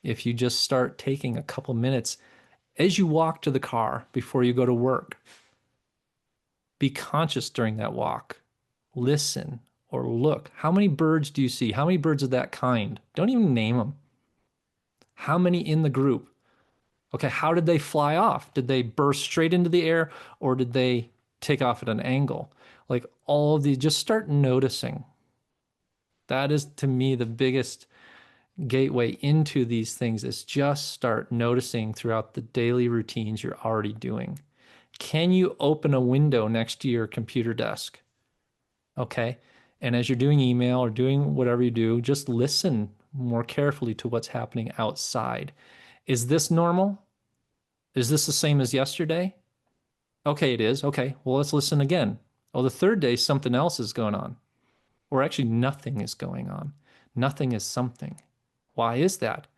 if you just start taking a couple minutes as you walk to the car before you go to work, be conscious during that walk. Listen or look. How many birds do you see? How many birds of that kind? Don't even name them. How many in the group? Okay, how did they fly off? Did they burst straight into the air or did they take off at an angle? Like all of these, just start noticing. That is to me the biggest gateway into these things is just start noticing throughout the daily routines you're already doing. Can you open a window next to your computer desk? Okay. And as you're doing email or doing whatever you do, just listen more carefully to what's happening outside. Is this normal? Is this the same as yesterday? Okay, it is. Okay, well, let's listen again. Oh, the third day, something else is going on. Or actually, nothing is going on. Nothing is something. Why is that?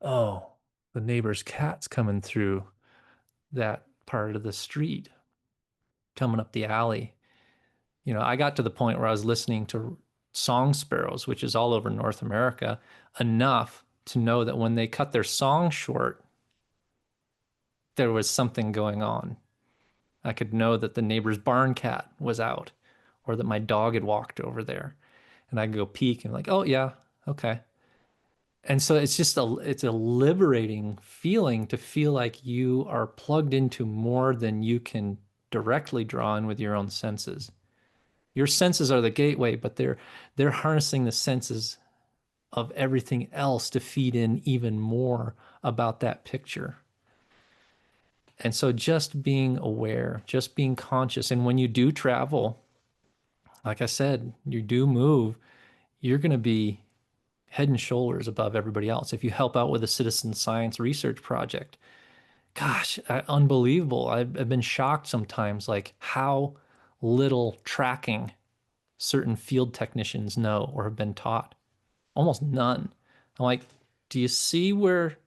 Oh, the neighbor's cat's coming through that part of the street, coming up the alley. You know, I got to the point where I was listening to song sparrows, which is all over North America, enough to know that when they cut their song short, there was something going on. I could know that the neighbor's barn cat was out or that my dog had walked over there. And I could go peek and like, oh yeah, okay. And so it's a liberating feeling to feel like you are plugged into more than you can directly draw in with your own senses. Your senses are the gateway, but they're harnessing the senses of everything else to feed in even more about that picture. And so just being aware, just being conscious. And when you do travel, like I said, you do move, you're going to be head and shoulders above everybody else. If you help out with a citizen science research project, gosh, unbelievable. I've been shocked sometimes, like how little tracking certain field technicians know or have been taught. Almost none. I'm like, do you see where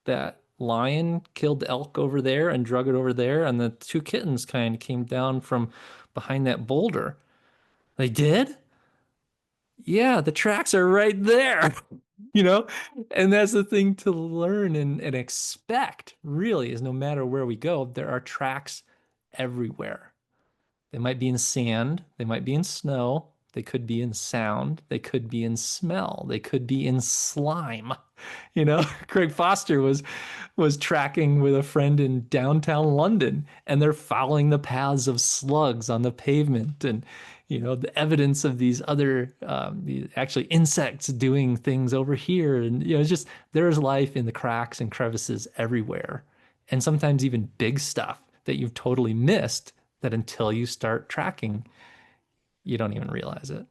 that lion killed the elk over there and drug it over there? And the two kittens kind of came down from behind that boulder. They did? Yeah, the tracks are right there, you know? And that's the thing to learn and expect, really, is no matter where we go, there are tracks everywhere. They might be in sand, they might be in snow, they could be in sound, they could be in smell, they could be in slime. You know, Craig Foster was tracking with a friend in downtown London, and they're following the paths of slugs on the pavement, and the evidence of these other actually insects doing things over here, and it's just there's life in the cracks and crevices everywhere, and sometimes even big stuff that you've totally missed that until you start tracking, you don't even realize it.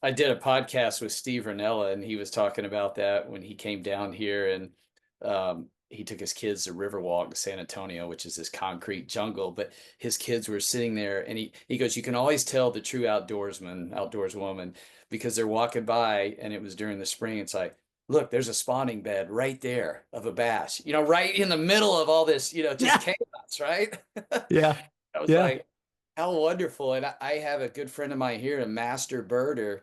I did a podcast with Steve Ranella, and he was talking about that when he came down here, and he took his kids to Riverwalk in San Antonio, which is this concrete jungle. But his kids were sitting there, and he goes, "You can always tell the true outdoorsman, outdoorswoman, because they're walking by, and it was during the spring. It's like, look, there's a spawning bed right there of a bass, right in the middle of all this, just Yeah. chaos, right?" Yeah. I was Yeah. like, how wonderful. And I have a good friend of mine here, a master birder.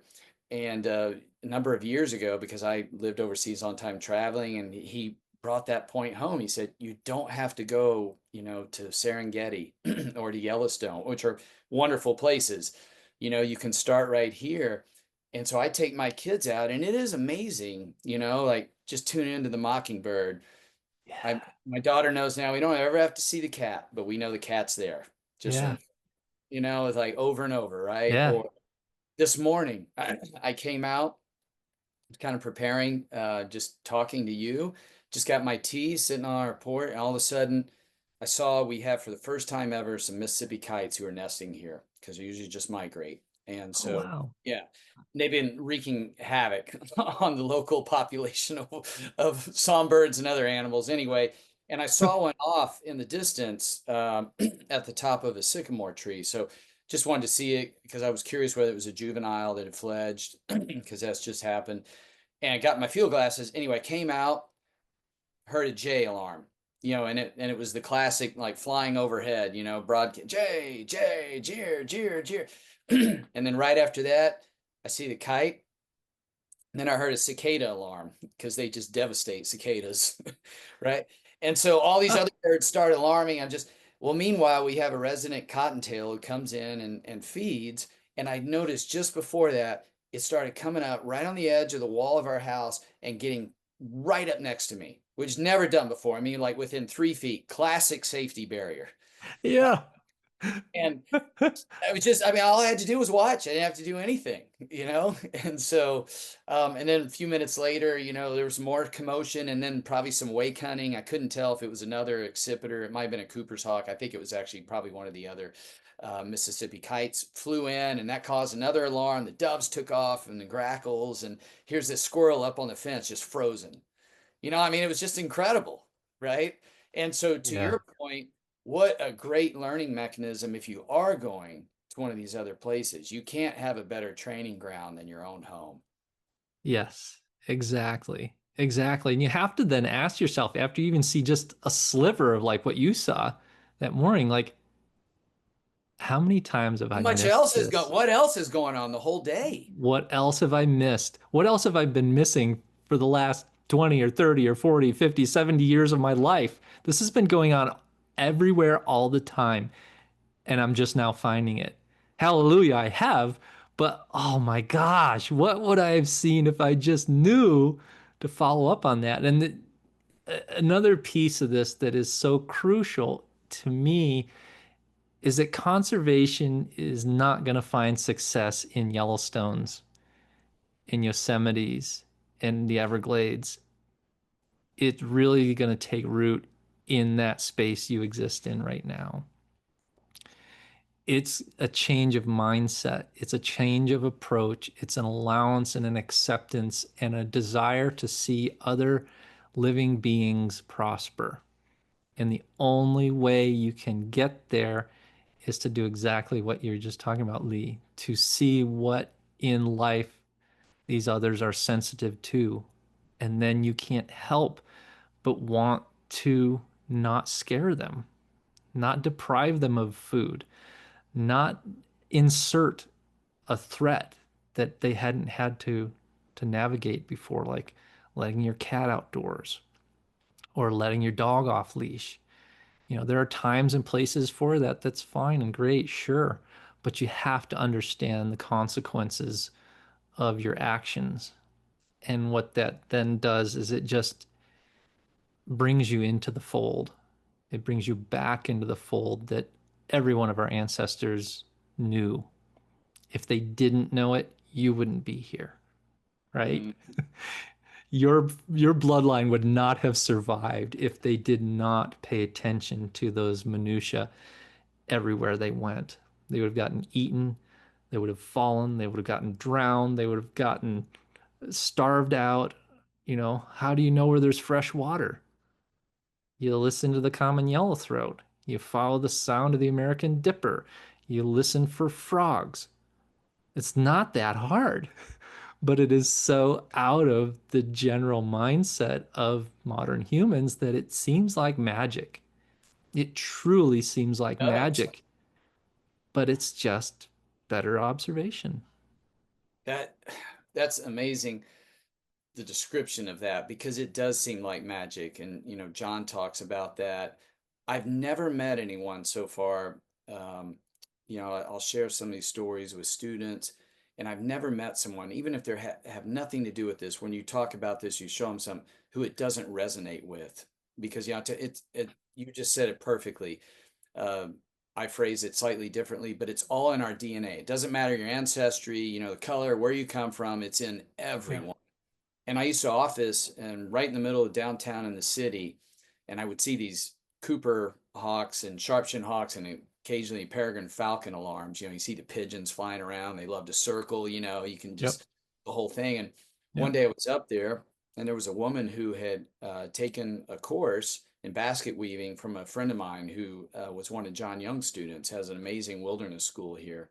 And a number of years ago, because I lived overseas on time traveling, and he brought that point home. He said, you don't have to go, to Serengeti or to Yellowstone, which are wonderful places. You can start right here. And so I take my kids out, and it is amazing, like just tune into the mockingbird. I Yeah. My daughter knows now we don't ever have to see the cat, but we know the cat's there. Just Yeah. from, it's like over and over, right? Yeah. Or this morning, I came out, kind of preparing, just talking to you, just got my tea sitting on our porch, and all of a sudden, I saw we have for the first time ever some Mississippi kites who are nesting here because they usually just migrate. And Oh, so, wow. yeah, they've been wreaking havoc on the local population of songbirds and other animals anyway. And I saw one off in the distance at the top of a sycamore tree. So just wanted to see it because I was curious whether it was a juvenile that had fledged, because that's just happened. And I got my field glasses. Anyway, I came out, heard a J alarm, and it was the classic like flying overhead, broadcast J, J, jeer, jeer, jeer. And then right after that, I see the kite. And then I heard a cicada alarm because they just devastate cicadas, right? And so all these Huh. other birds started alarming. Well, meanwhile, we have a resident cottontail who comes in and feeds. And I noticed just before that, it started coming out right on the edge of the wall of our house and getting right up next to me, which never done before. I mean, like within 3 feet, classic safety barrier. Yeah. And I mean, all I had to do was watch. I didn't have to do anything. And so, and then a few minutes later, there was more commotion and then probably some wake hunting. I couldn't tell if it was another accipiter. It might have been a Cooper's hawk. I think it was actually probably one of the other Mississippi kites flew in, and that caused another alarm. The doves took off and the grackles, and here's this squirrel up on the fence just frozen. I mean, it was just incredible, right? And so, to Yeah. your point, what a great learning mechanism if you are going to one of these other places. You can't have a better training ground than your own home. Yes, exactly. Exactly. And you have to then ask yourself after you even see just a sliver of like what you saw that morning, like, how many times have How I much missed else is going? this? What else is going on the whole day? What else have I missed? What else have I been missing for the last 20 or 30 or 40, 50, 70 years of my life? This has been going on everywhere all the time, and I'm just now finding it. Hallelujah, I have, but oh my gosh, what would I have seen if I just knew to follow up on that? And another piece of this that is so crucial to me is that conservation is not going to find success in Yellowstones, in Yosemites, in the Everglades. It's really going to take root in that space you exist in right now. It's a change of mindset. It's a change of approach. It's an allowance and an acceptance and a desire to see other living beings prosper. And the only way you can get there is to do exactly what you're just talking about, Lee, to see what in life these others are sensitive to. And then you can't help but want to not scare them, not deprive them of food, not insert a threat that they hadn't had to navigate before, like letting your cat outdoors or letting your dog off leash. You know, there are times and places for that. That's fine and great, sure. But you have to understand the consequences of your actions. And what that then does is it just brings you into the fold. It brings you back into the fold that every one of our ancestors knew. If they didn't know it, you wouldn't be here, right? Mm, Your bloodline would not have survived if they did not pay attention to those minutia everywhere they went. They would have gotten eaten, they would have fallen, they would have gotten drowned, they would have gotten starved out. You know, how do you know where there's fresh water? You listen to the common yellowthroat. You follow the sound of the American dipper. You listen for frogs. It's not that hard, but it is so out of the general mindset of modern humans that it seems like magic. It truly seems like does. magic, but it's just better observation. That that's amazing, the description of that, because it does seem like magic. And John talks about that. I've never met anyone so far. um, I'll share some of these stories with students, and I've never met someone, even if they have nothing to do with this, when you talk about this, you show them some who it doesn't resonate with, because you just said it perfectly. uh, I phrase it slightly differently, but it's all in our DNA. It doesn't matter your ancestry, the color, where you come from, it's in Yeah. everyone. And I used to office and right in the middle of downtown in the city, and I would see these Cooper hawks and sharpshin hawks and occasionally peregrine falcon alarms. You see the pigeons flying around. They love to circle. You can Yep. just the whole thing. And one Yep. day I was up there, and there was a woman who had taken a course in basket weaving from a friend of mine who was one of John Young's students. Has an amazing wilderness school here,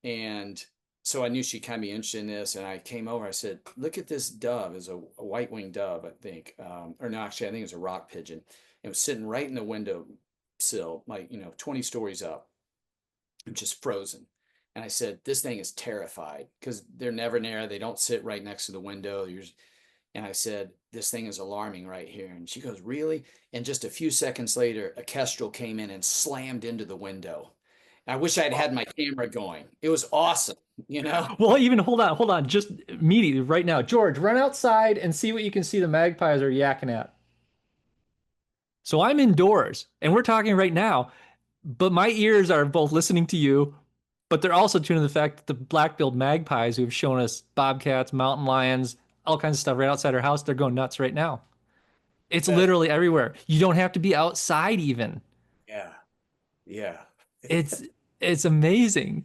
and so I knew she'd kind of be interested in this. And I came over, I said, look at this dove. It's a white-winged dove, I think. Or no, actually, I think it was a rock pigeon. It was sitting right in the window sill, like, 20 stories up, and just frozen. And I said, this thing is terrified because they're never near. They don't sit right next to the window. And I said, this thing is alarming right here. And she goes, really? And just a few seconds later, a kestrel came in and slammed into the window. I wish I'd had my camera going. It was awesome, you know? Well, even hold on, just immediately right now. George, run outside and see what you can see the magpies are yakking at. So I'm indoors and we're talking right now, but my ears are both listening to you, but they're also tuned to the fact that the black-billed magpies who have shown us bobcats, mountain lions, all kinds of stuff right outside our house, they're going nuts right now. It's That, literally everywhere. You don't have to be outside even. yeah, yeah. It's it's amazing.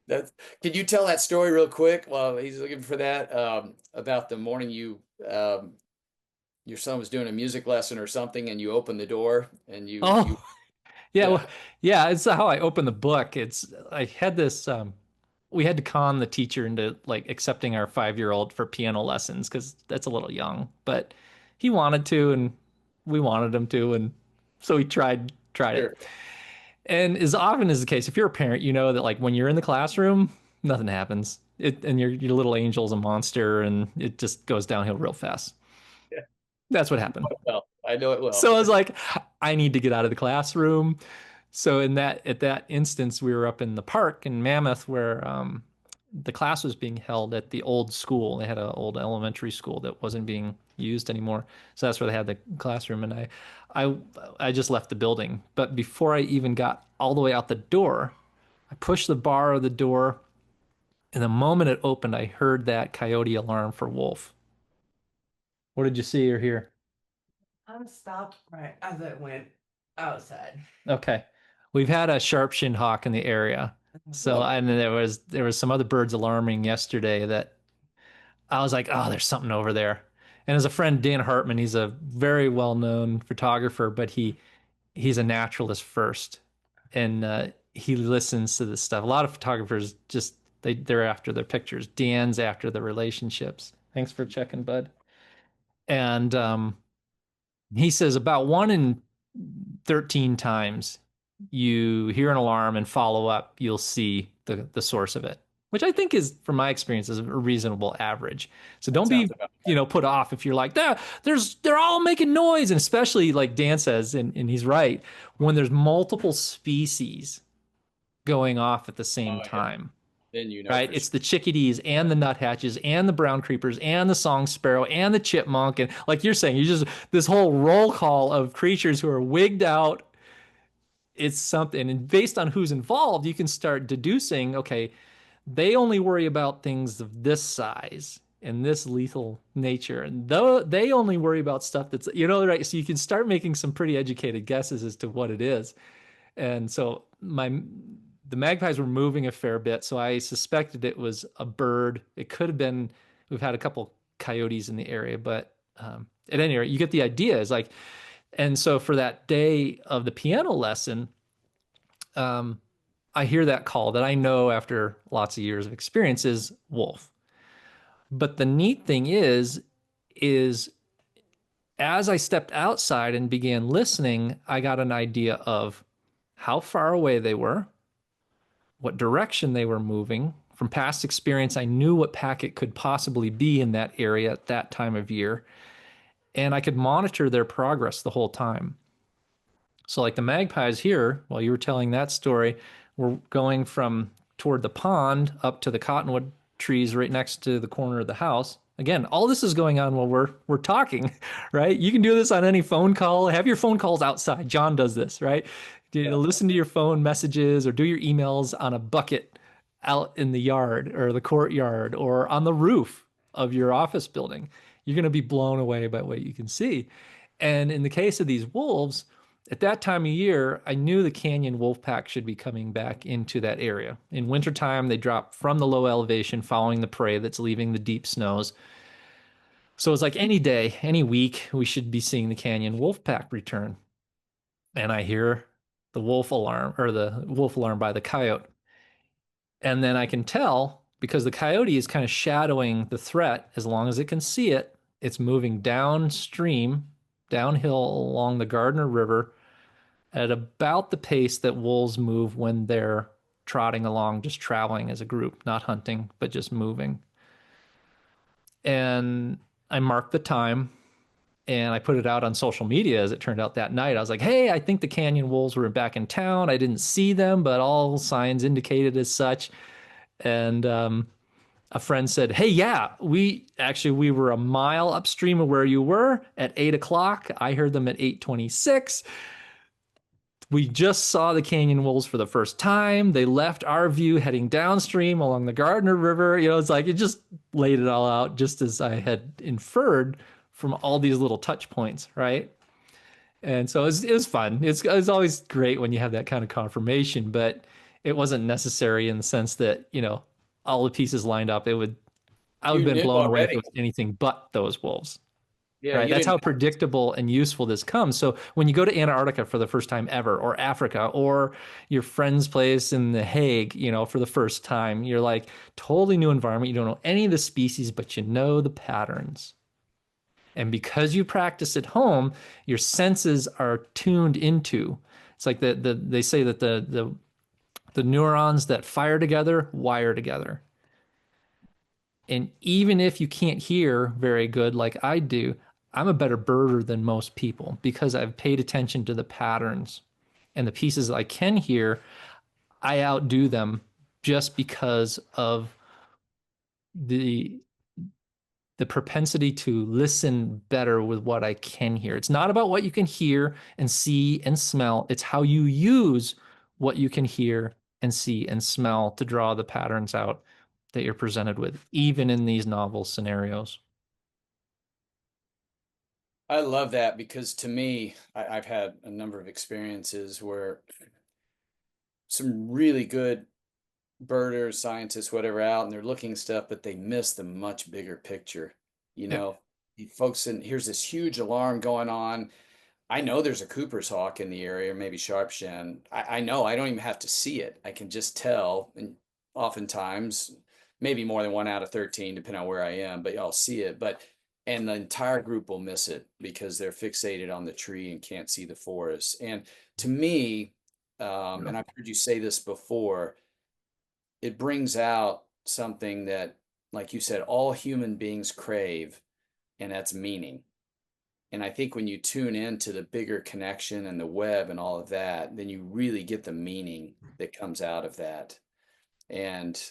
That, can you tell that story real quick while he's looking for that? About the morning your son was doing a music lesson or something, and you opened the door and you Oh, yeah, yeah, well, yeah, it's how I open the book. It's I had this we had to con the teacher into like accepting our 5-year-old for piano lessons because that's a little young, but he wanted to and we wanted him to, and so he tried it. sure, And as often is the case, if you're a parent, you know that like when you're in the classroom, nothing happens. And your little angel's a monster and it just goes downhill real fast. yeah. That's what happened. Well, I know it well. So I was like, I need to get out of the classroom. So in that at that instance, we were up in the park in Mammoth where the class was being held at the old school. They had an old elementary school that wasn't being used anymore. So that's where they had the classroom. And I, I just left the building. But before I even got all the way out the door, I pushed the bar of the door. And the moment it opened, I heard that coyote alarm for wolf. What did you see or hear? I stopped right as it went outside. Okay. We've had a sharp-shinned hawk in the area. So, Love it. and then there was some other birds alarming yesterday that I was like, oh, there's something over there. And as a friend, Dan Hartman, he's a very well-known photographer, but he's a naturalist first, and he listens to this stuff. A lot of photographers just they're after their pictures. Dan's after the relationships. Thanks for checking, bud. And he says about 1 in 13 times you hear an alarm and follow up, you'll see the source of it, which I think is, from my experience, is a reasonable average. So That don't sounds be, about right. put off if you're like, they're all making noise. And especially like Dan says, and he's right, when there's multiple species going off at the same Oh yeah. time. Then you know Right? for It's sure. the chickadees and the nuthatches and the brown creepers and the song sparrow and the chipmunk. And like you're saying, you just this whole roll call of creatures who are wigged out. It's something. And based on who's involved, you can start deducing, okay, they only worry about things of this size and this lethal nature. And though they only worry about stuff that's, right. So you can start making some pretty educated guesses as to what it is. And so the magpies were moving a fair bit, so I suspected it was a bird. It could have been. We've had a couple coyotes in the area, but at any rate, you get the idea. It's like, and so for that day of the piano lesson, um, I hear that call that I know after lots of years of experience is wolf. But the neat thing is as I stepped outside and began listening, I got an idea of how far away they were, what direction they were moving. From past experience, I knew what pack it could possibly be in that area at that time of year, and I could monitor their progress the whole time. So, like the magpies here, while you were telling that story, we're going from toward the pond up to the cottonwood trees right next to the corner of the house. Again, all this is going on while we're talking, right? You can do this on any phone call. Have your phone calls outside. John does this, right? Yeah. Listen to your phone messages or do your emails on a bucket out in the yard or the courtyard or on the roof of your office building. You're going to be blown away by what you can see. And in the case of these wolves, at that time of year, I knew the canyon wolf pack should be coming back into that area. In wintertime, they drop from the low elevation following the prey that's leaving the deep snows. So it's like any day, any week, we should be seeing the canyon wolf pack return. And I hear the wolf alarm or the wolf alarm by the coyote. And then I can tell because the coyote is kind of shadowing the threat as long as it can see it. It's moving downstream, downhill along the Gardner River at about the pace that wolves move when they're trotting along, just traveling as a group, not hunting, but just moving. And I marked the time and I put it out on social media as it turned out that night. I was like, hey, I think the canyon wolves were back in town. I didn't see them, but all signs indicated as such. And a friend said, hey, yeah, we were a mile upstream of where you were at 8 o'clock. I heard them at 8:26. We just saw the canyon wolves for the first time. They left our view heading downstream along the Gardner River. It's like it just laid it all out just as I had inferred from all these little touch points, right? And so it was fun. It's always great when you have that kind of confirmation, but it wasn't necessary in the sense that, all the pieces lined up. I would You have been knew blown away if it already. was anything but those wolves. Yeah, Right. you That's didn't how have to. predictable and useful this comes. So when you go to Antarctica for the first time ever, or Africa, or your friend's place in The Hague, for the first time, you're like totally new environment. You don't know any of the species, but you know the patterns. And because you practice at home, your senses are tuned into. It's like they say that the neurons that fire together wire together. And even if you can't hear very good like I do, I'm a better birder than most people because I've paid attention to the patterns and the pieces that I can hear. I outdo them just because of the the propensity to listen better with what I can hear. It's not about what you can hear and see and smell. It's how you use what you can hear and see and smell to draw the patterns out that you're presented with, even in these novel scenarios. I love that because to me, I've had a number of experiences where some really good birders, scientists, whatever out, and they're looking stuff, but they miss the much bigger picture. You Yeah. know, you folks, and here's this huge alarm going on. I know there's a Cooper's hawk in the area, or maybe sharpshin. I know I don't even have to see it. I can just tell, and oftentimes, maybe more than 1 out of 13, depending on where I am, but I'll see it. But and the entire group will miss it because they're fixated on the tree and can't see the forest. And to me, Yeah. and I've heard you say this before, it brings out something that, like you said, all human beings crave, and that's meaning. And I think when you tune into the bigger connection and the web and all of that, then you really get the meaning that comes out of that. And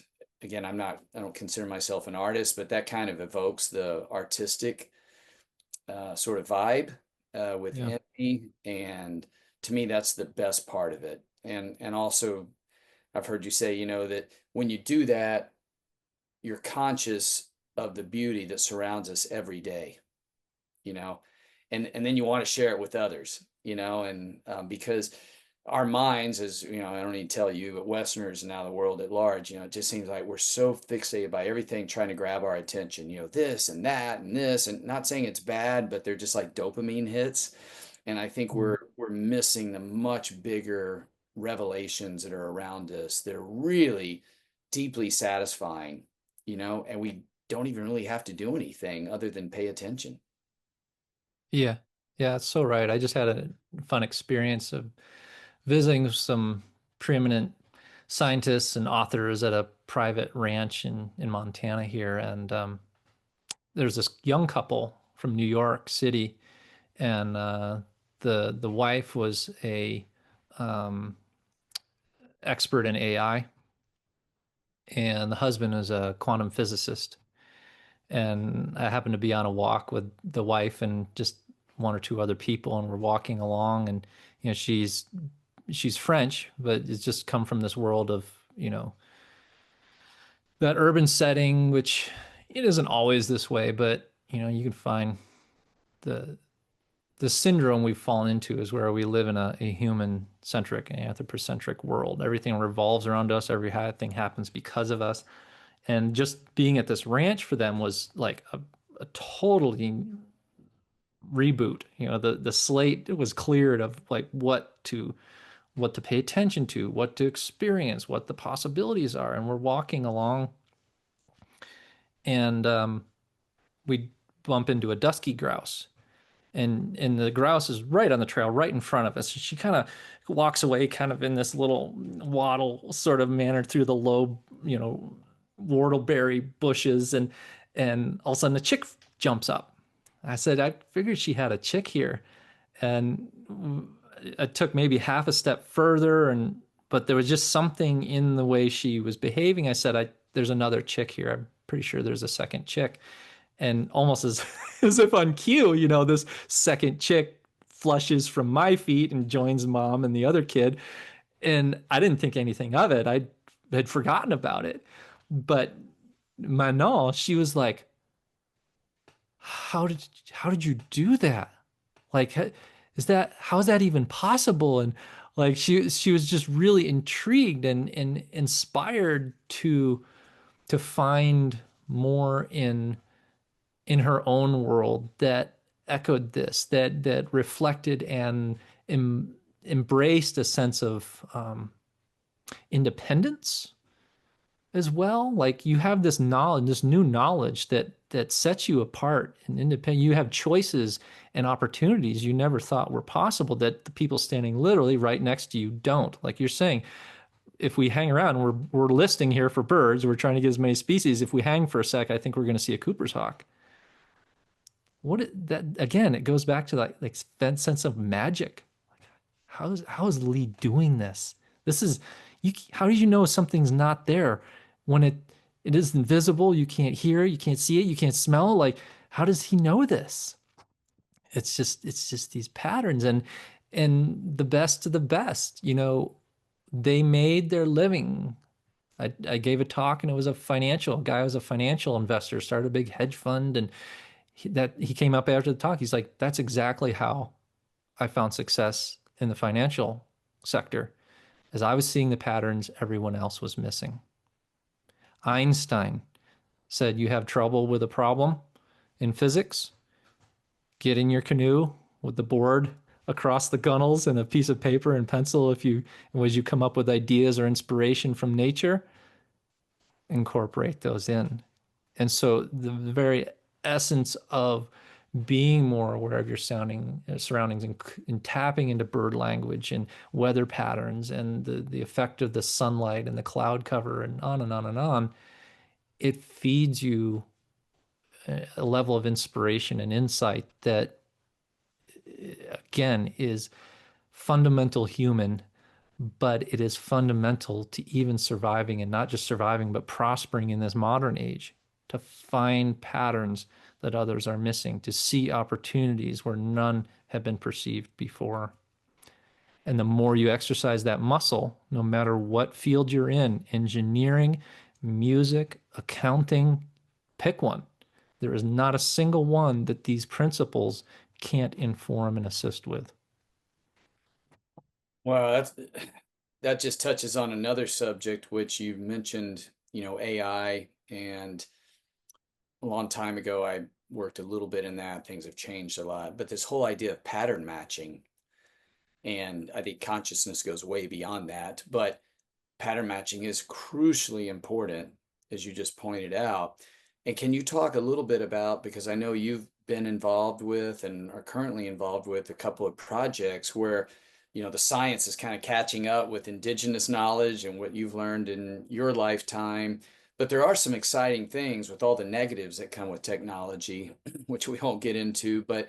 again, I don't consider myself an artist, but that kind of evokes the artistic sort of vibe Yeah. within me. And to me, that's the best part of it. And also, I've heard you say, that when you do that, you're conscious of the beauty that surrounds us every day, you know, and then you want to share it with others, and because our minds, as I don't need to tell you, but Westerners and now the world at large, it just seems like we're so fixated by everything trying to grab our attention, this and that and this, and not saying it's bad, but they're just like dopamine hits. And I think Mm. we're missing the much bigger revelations that are around us that are really deeply satisfying, and we don't even really have to do anything other than pay attention. Yeah. Yeah, that's so right. I just had a fun experience of visiting some preeminent scientists and authors at a private ranch in Montana here. And there's this young couple from New York City, and the wife was a um, expert in AI, and the husband is a quantum physicist. And I happened to be on a walk with the wife and just one or two other people, and we're walking along, and she's French, but it's just come from this world of that urban setting, which it isn't always this way, but you can find the the syndrome we've fallen into is where we live in a human centric, anthropocentric world. Everything revolves around us. Everything happens because of us. And just being at this ranch for them was like a totally reboot. The slate was cleared of like what to pay attention to, what to experience, what the possibilities are. And we're walking along, and we bump into a dusky grouse, and the grouse is right on the trail, right in front of us. She kind of walks away, kind of in this little waddle sort of manner through the low, whortleberry bushes, and all of a sudden a chick jumps up. I said I figured she had a chick here, and I took maybe half a step further, and but there was just something in the way she was behaving. I said, there's another chick here. I'm pretty sure there's a second chick. And almost as as if on cue, this second chick flushes from my feet and joins mom and the other kid. And I didn't think anything of it. I had forgotten about it. But Manon, she was like, how did you do that? Like, how is that even possible? And like she was just really intrigued and inspired to find more in her own world that echoed this, that reflected and em, embraced a sense of independence as well. Like you have this knowledge, this new knowledge that sets you apart and independent. You have choices and opportunities you never thought were possible that the people standing literally right next to you don't. Like you're saying, if we hang around, we're listing here for birds, we're trying to get as many species. If we hang for a sec, I think we're going to see a Cooper's hawk. That again, it goes back to like that sense of magic. How is Lee doing this? This is you. How do you know something's not there when it is invisible? You can't hear it, you can't see it, you can't smell it. Like, how does he know this? It's just these patterns, and the best of the best. They made their living. I gave a talk, and it was a guy was a financial investor, started a big hedge fund, and he came up after the talk. He's like, that's exactly how I found success in the financial sector. as I was seeing the patterns everyone else was missing. Einstein said, "You have trouble with a problem in physics? Get in your canoe with the board across the gunnels and a piece of paper and pencil. If you, as you come up with ideas or inspiration from nature, incorporate those in." And so the very essence of being more aware of your surroundings and tapping into bird language and weather patterns and the effect of the sunlight and the cloud cover and on and on and on, it feeds you a level of inspiration and insight that, again, is fundamental human, but it is fundamental to even surviving, and not just surviving, but prospering in this modern age, to find patterns that others are missing, to see opportunities where none have been perceived before. And the more you exercise that muscle, no matter what field you're in, engineering, music, accounting, pick one. There is not a single one that these principles can't inform and assist with. Well, that just touches on another subject which you mentioned, AI. And a long time ago I worked a little bit in that. Things have changed a lot, but this whole idea of pattern matching, and I think consciousness goes way beyond that, but pattern matching is crucially important, as you just pointed out. And can you talk a little bit about, because I know you've been involved with and are currently involved with a couple of projects where, the science is kind of catching up with indigenous knowledge and what you've learned in your lifetime. But there are some exciting things with all the negatives that come with technology, which we won't get into, but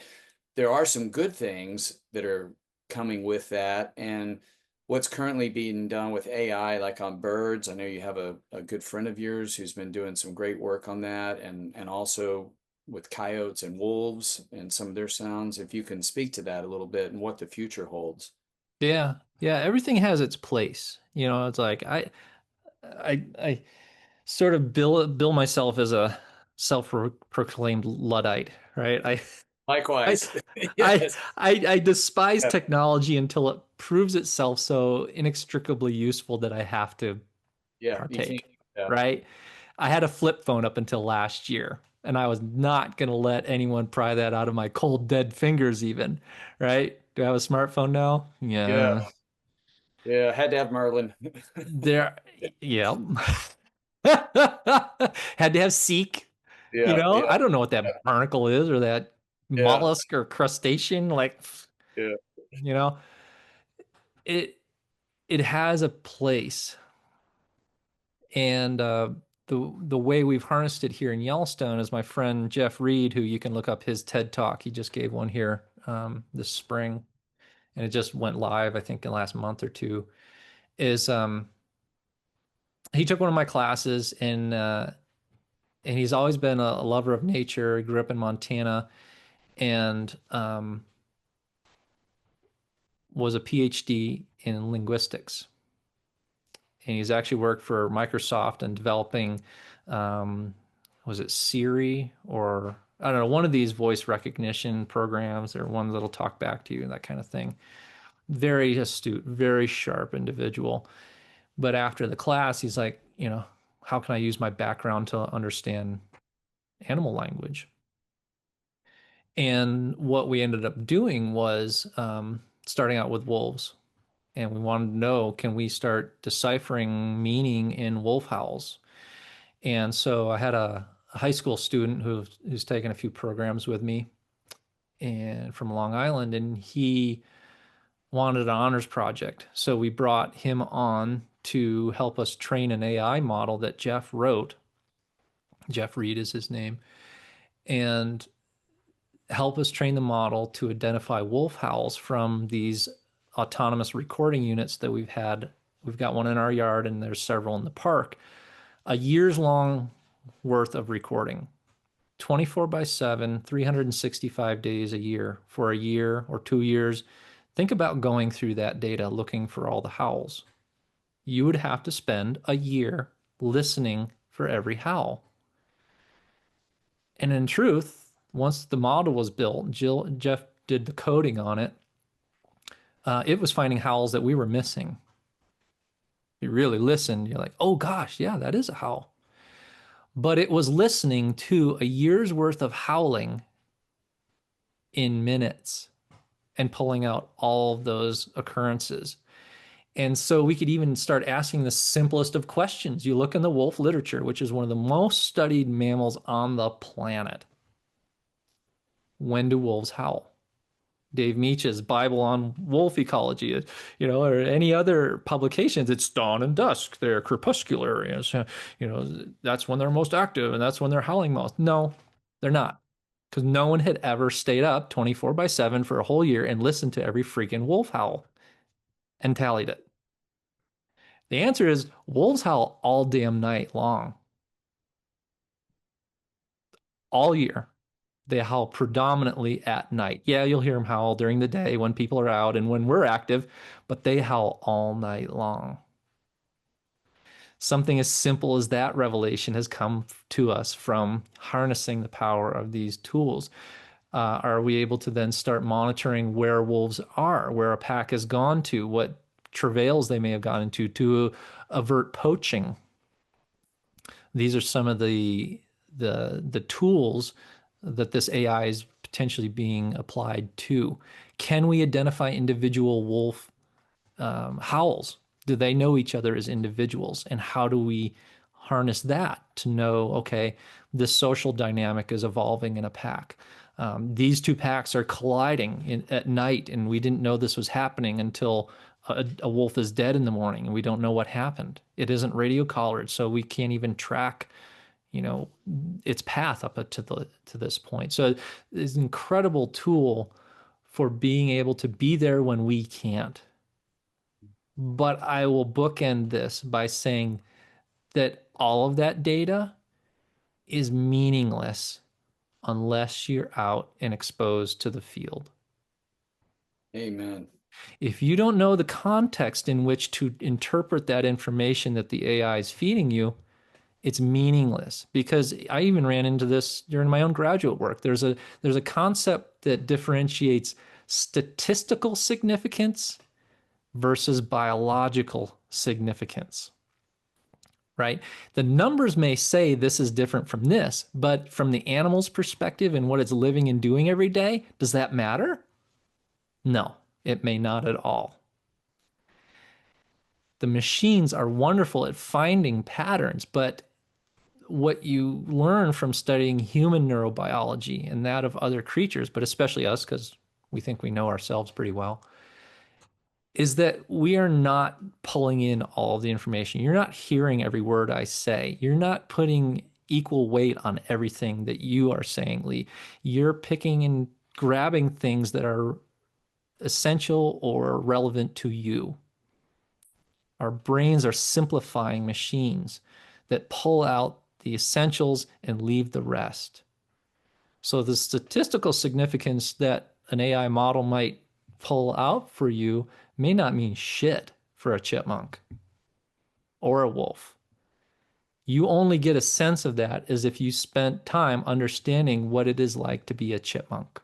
there are some good things that are coming with that. And what's currently being done with AI, like on birds. I know you have a good friend of yours who's been doing some great work on that, and also with coyotes and wolves and some of their sounds. If you can speak to that a little bit and what the future holds. Yeah, yeah, everything has its place. It's like I sort of bill myself as a self-proclaimed Luddite, right? I Likewise. I Yes. I despise Yeah. technology until it proves itself so inextricably useful that I have to Yeah. You can't. partake, Yeah. right? I had a flip phone up until last year, and I was not going to let anyone pry that out of my cold, dead fingers, even, right? Do I have a smartphone now? Yeah. Yeah. Yeah. Had to have Merlin. There, yeah. Had to have Seek, Yeah. Yeah. I don't know what that barnacle is or that Yeah. mollusk or crustacean, like, Yeah. you know, it it has a place. And the way we've harnessed it here in Yellowstone is my friend Jeff Reed, who you can look up his TED Talk. He just gave one here this spring, and it just went live, I think, in the last month or two. Is He took one of my classes, and he's always been a lover of nature. He grew up in Montana and was a PhD in linguistics. And he's actually worked for Microsoft and developing, um, was it Siri, or I don't know, one of these voice recognition programs or ones that'll talk back to you and that kind of thing. Very astute, very sharp individual. But after the class, he's like, how can I use my background to understand animal language? And what we ended up doing was starting out with wolves. And we wanted to know, can we start deciphering meaning in wolf howls? And so I had a high school student who's taken a few programs with me and from Long Island, and he wanted an honors project. So we brought him on to help us train an AI model that Jeff wrote. Jeff Reed is his name, and help us train the model to identify wolf howls from these autonomous recording units that we've had. We've got one in our yard, and there's several in the park. A year's long worth of recording, 24 by 7, 365 days a year for a year or 2 years. Think about going through that data looking for all the howls. You would have to spend a year listening for every howl. And in truth, once the model was built, Jeff did the coding on it. It was finding howls that we were missing. You really listen, you're like, oh gosh, yeah, that is a howl. But it was listening to a year's worth of howling in minutes and pulling out all of those occurrences. And so we could even start asking the simplest of questions. You look in the wolf literature, which is one of the most studied mammals on the planet. When do wolves howl? Dave Meach's Bible on Wolf Ecology, or any other publications, it's dawn and dusk. They're crepuscular. So, that's when they're most active and that's when they're howling most. No, they're not. Because no one had ever stayed up 24/7 for a whole year and listened to every freaking wolf howl and tallied it. The answer is wolves howl all damn night long, all year. They howl predominantly at night. Yeah, you'll hear them howl during the day when people are out and when we're active, but they howl all night long. Something as simple as that revelation has come to us from harnessing the power of these tools. Are we able to then start monitoring where wolves are, where a pack has gone to, what travails they may have gone into to avert poaching? These are some of the tools that this AI is potentially being applied to. Can we identify individual wolf howls? Do they know each other as individuals? And how do we harness that to know, okay, this social dynamic is evolving in a pack. These two packs are colliding at night, and we didn't know this was happening until a wolf is dead in the morning, and we don't know what happened. It isn't radio collared, so we can't even track, you know, its path up to this point. So it's an incredible tool for being able to be there when we can't. But I will bookend this by saying that all of that data is meaningless unless you're out and exposed to the field. Amen. If you don't know the context in which to interpret that information that the AI is feeding you, it's meaningless. Because I even ran into this during my own graduate work. There's a concept that differentiates statistical significance versus biological significance, right? The numbers may say this is different from this, but from the animal's perspective and what it's living and doing every day, does that matter? No, it may not at all. The machines are wonderful at finding patterns, but what you learn from studying human neurobiology and that of other creatures, but especially us, because we think we know ourselves pretty well, is that we are not pulling in all of the information. You're not hearing every word I say. You're not putting equal weight on everything that you are saying, Lee. You're picking and grabbing things that are essential or relevant to you. Our brains are simplifying machines that pull out the essentials and leave the rest. So the statistical significance that an AI model might pull out for you may not mean shit for a chipmunk or a wolf. You only get a sense of that as if you spent time understanding what it is like to be a chipmunk.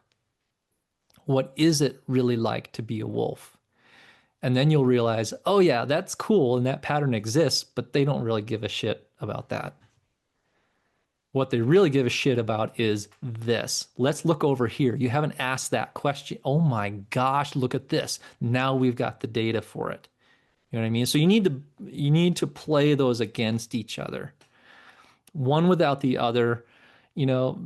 What is it really like to be a wolf? And then you'll realize, oh yeah, that's cool and that pattern exists, but they don't really give a shit about that. What they really give a shit about is this. Let's look over here. You haven't asked that question. Oh my gosh, look at this. Now we've got the data for it. You know what I mean? So you need to play those against each other. One without the other. You know,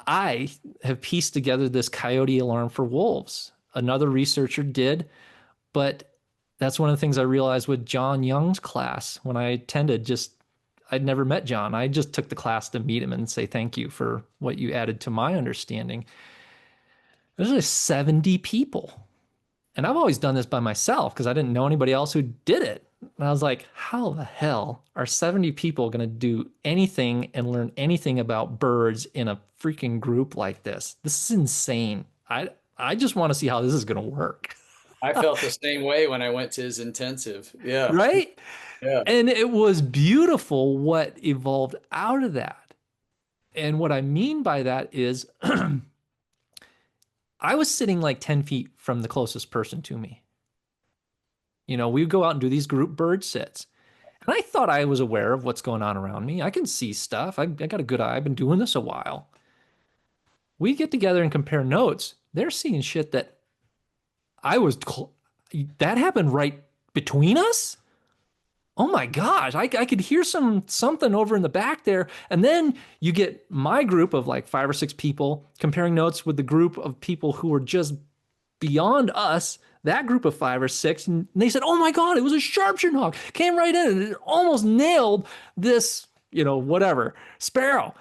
I have pieced together this coyote alarm for wolves. Another researcher did, but that's one of the things I realized with John Young's class when I attended. Just I'd never met John. I just took the class to meet him and say thank you for what you added to my understanding. There's like 70 people. And I've always done this by myself because I didn't know anybody else who did it. And I was like, how the hell are 70 people going to do anything and learn anything about birds in a freaking group like this? This is insane. I just want to see how this is going to work. I felt the same way when I went to his intensive. Yeah. Right? Yeah. And it was beautiful what evolved out of that. And what I mean by that is I was sitting like 10 feet from the closest person to me. We would go out and do these group bird sits. And I thought I was aware of what's going on around me. I can see stuff. I got a good eye. I've been doing this a while. We get together and compare notes. They're seeing shit that I was, that happened right between us. Oh my gosh, I could hear something over in the back there. And then you get my group of like 5 or 6 people comparing notes with the group of people who were just beyond us, that group of 5 or 6, and they said, "Oh my God, it was a sharpshooting hawk. Came right in and it almost nailed this, whatever, sparrow."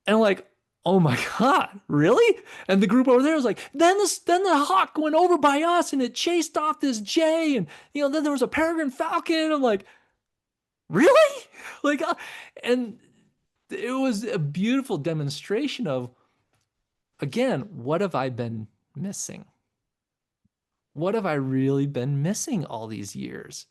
And I'm like, "Oh my God, really?" And the group over there was like, then the hawk went over by us and it chased off this jay, and then there was a peregrine falcon. I'm like, "Really?" Like, and it was a beautiful demonstration of, again, what have I been missing? What have I really been missing all these years?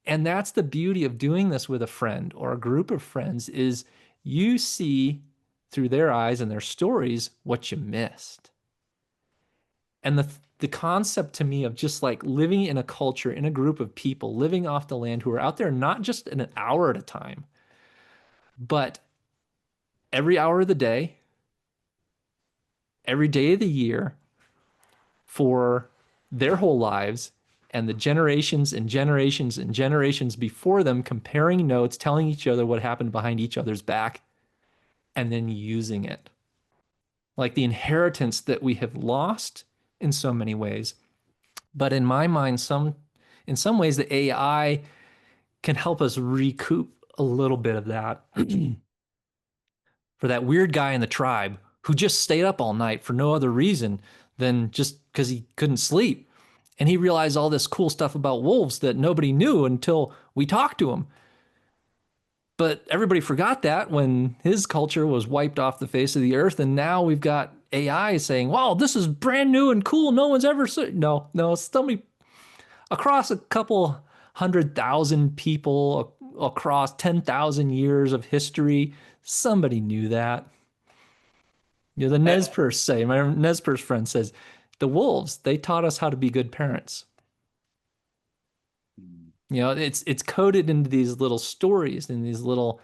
And that's the beauty of doing this with a friend or a group of friends is you see through their eyes and their stories what you missed. And the concept to me of just like living in a culture, in a group of people, living off the land who are out there not just in an hour at a time, but every hour of the day, every day of the year, for their whole lives, and the generations and generations and generations before them comparing notes, telling each other what happened behind each other's back, and then using it. Like the inheritance that we have lost in so many ways. But in my mind, in some ways, the AI can help us recoup a little bit of that. For that weird guy in the tribe who just stayed up all night for no other reason than just because he couldn't sleep. And he realized all this cool stuff about wolves that nobody knew until we talked to him. But everybody forgot that when his culture was wiped off the face of the earth. And now we've got AI saying, wow, this is brand new and cool. No one's ever seen. No, no, somebody across a couple 100,000 people, across 10,000 years of history, somebody knew that. The Nez Perce say, my Nez Perce friend says, the wolves, they taught us how to be good parents. It's coded into these little stories and these little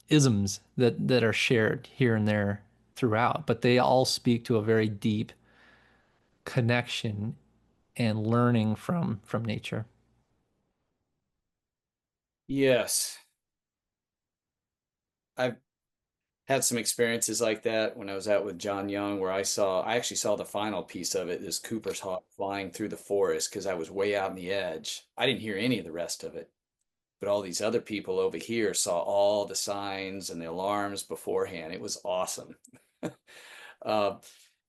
isms that are shared here and there throughout, but they all speak to a very deep connection and learning from nature. Yes. I've had some experiences like that when I was out with John Young, where I actually saw the final piece of it, this Cooper's hawk flying through the forest because I was way out on the edge. I didn't hear any of the rest of it, but all these other people over here saw all the signs and the alarms beforehand. It was awesome. Uh,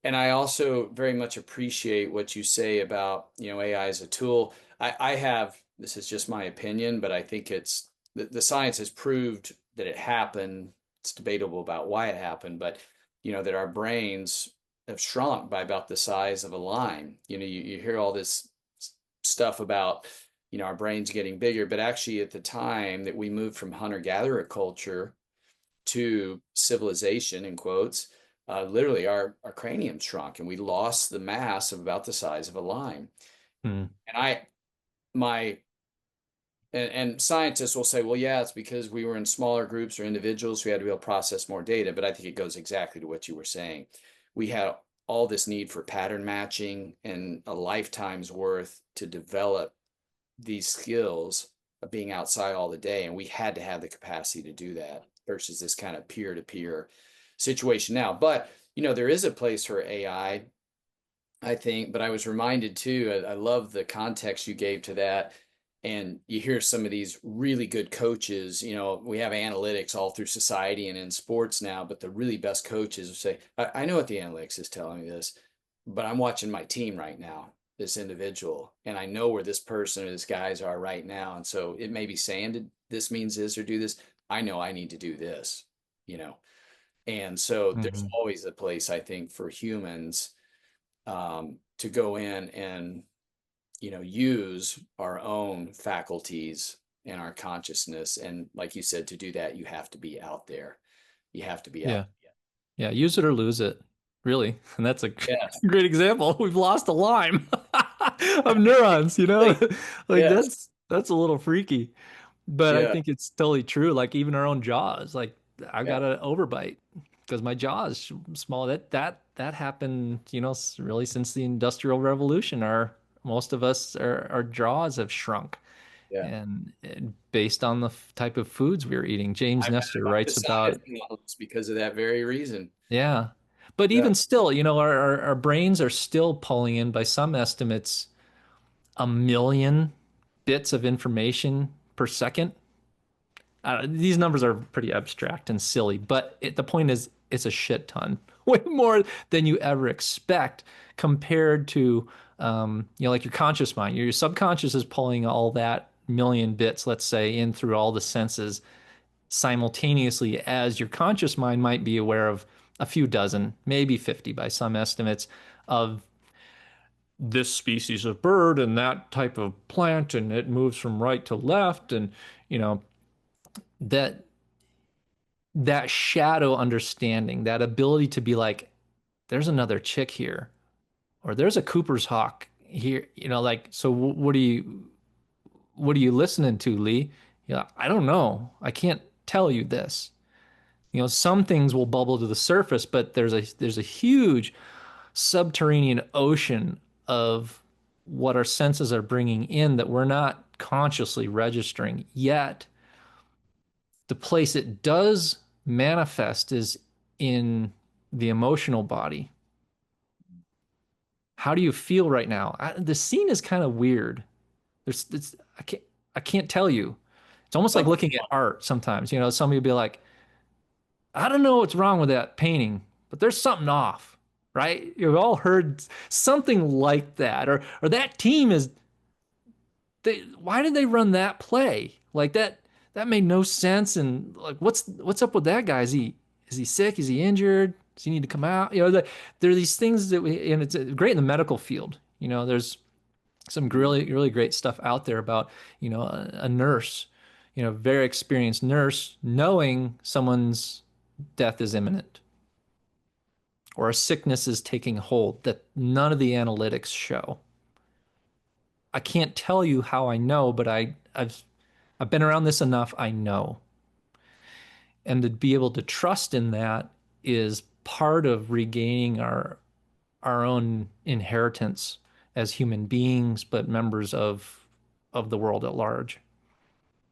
and I also very much appreciate what you say about, AI as a tool. I have, this is just my opinion, but I think the science has proved that it happened. It's debatable about why it happened, but that our brains have shrunk by about the size of a lime. You hear all this stuff about, our brains getting bigger, but actually at the time that we moved from hunter-gatherer culture to civilization, in quotes, literally our cranium shrunk and we lost the mass of about the size of a lime. Hmm. And my, and scientists will say, well, yeah, it's because we were in smaller groups or individuals. We had to be able to process more data. But I think it goes exactly to what you were saying. We had all this need for pattern matching and a lifetime's worth to develop these skills of being outside all the day. And we had to have the capacity to do that versus this kind of peer-to-peer situation now. But, there is a place for I think, but I was reminded too, I love the context you gave to that. And you hear some of these really good coaches, we have analytics all through society and in sports now, but the really best coaches will say, I know what the analytics is telling me this, but I'm watching my team right now, this individual, and I know where this person or this guys are right now. And so it may be saying this means this or do this. I know I need to do this, you know. And so there's Hmm. always a place, I think, for humans to go in and use our own faculties and our consciousness. And like you said, to do that, you have to be out there. You have to be out. Yeah. Yeah. Use it or lose it, really. And that's a Yes. great example. We've lost a lime. of neurons, you know? Really? Like Yes. that's a little freaky. But I Yeah. think it's totally true. Like even our own jaws, like I Yeah. got an overbite because my jaw is small. That happened, really since the Industrial Revolution. Most of us our jaws have shrunk, Yeah. and based on the type of foods we were eating. James I've Nestor had writes appendicitis about, because of that very reason. yeah. But Yeah. even still, our brains are still pulling in, by some estimates, 1 million bits of information per second. These numbers are pretty abstract and silly, but the point is, it's a shit ton, way more than you ever expect compared to, like your conscious mind. Your subconscious is pulling all that million bits, let's say, in through all the senses simultaneously, as your conscious mind might be aware of a few dozen, maybe 50 by some estimates, of this species of bird and that type of plant, and it moves from right to left, and you know that that shadow understanding, that ability to be like, there's another chick here, or there's a Cooper's hawk here, like, so what are you listening to, Lee? Yeah, I don't know. I can't tell you this. Some things will bubble to the surface, but there's a huge subterranean ocean of what our senses are bringing in that we're not consciously registering yet. The place it does manifest is in the emotional body. How do you feel right now? The scene is kind of weird. I can't tell you. It's almost like Something. looking at art sometimes. Somebody will be like, I don't know what's wrong with that painting, but there's something off, right? You've all heard something like that, or that team is why did they run that play? Like that made no sense. And like, what's up with that guy? Is he sick? Is he injured? Does he need to come out? There are these things and it's great in the medical field. There's some really, really great stuff out there about, a nurse, very experienced nurse knowing someone's death is imminent or a sickness is taking hold that none of the analytics show. I can't tell you how I know, but I've been around this enough, I know. And to be able to trust in that is part of regaining our own inheritance as human beings, but members of the world at large.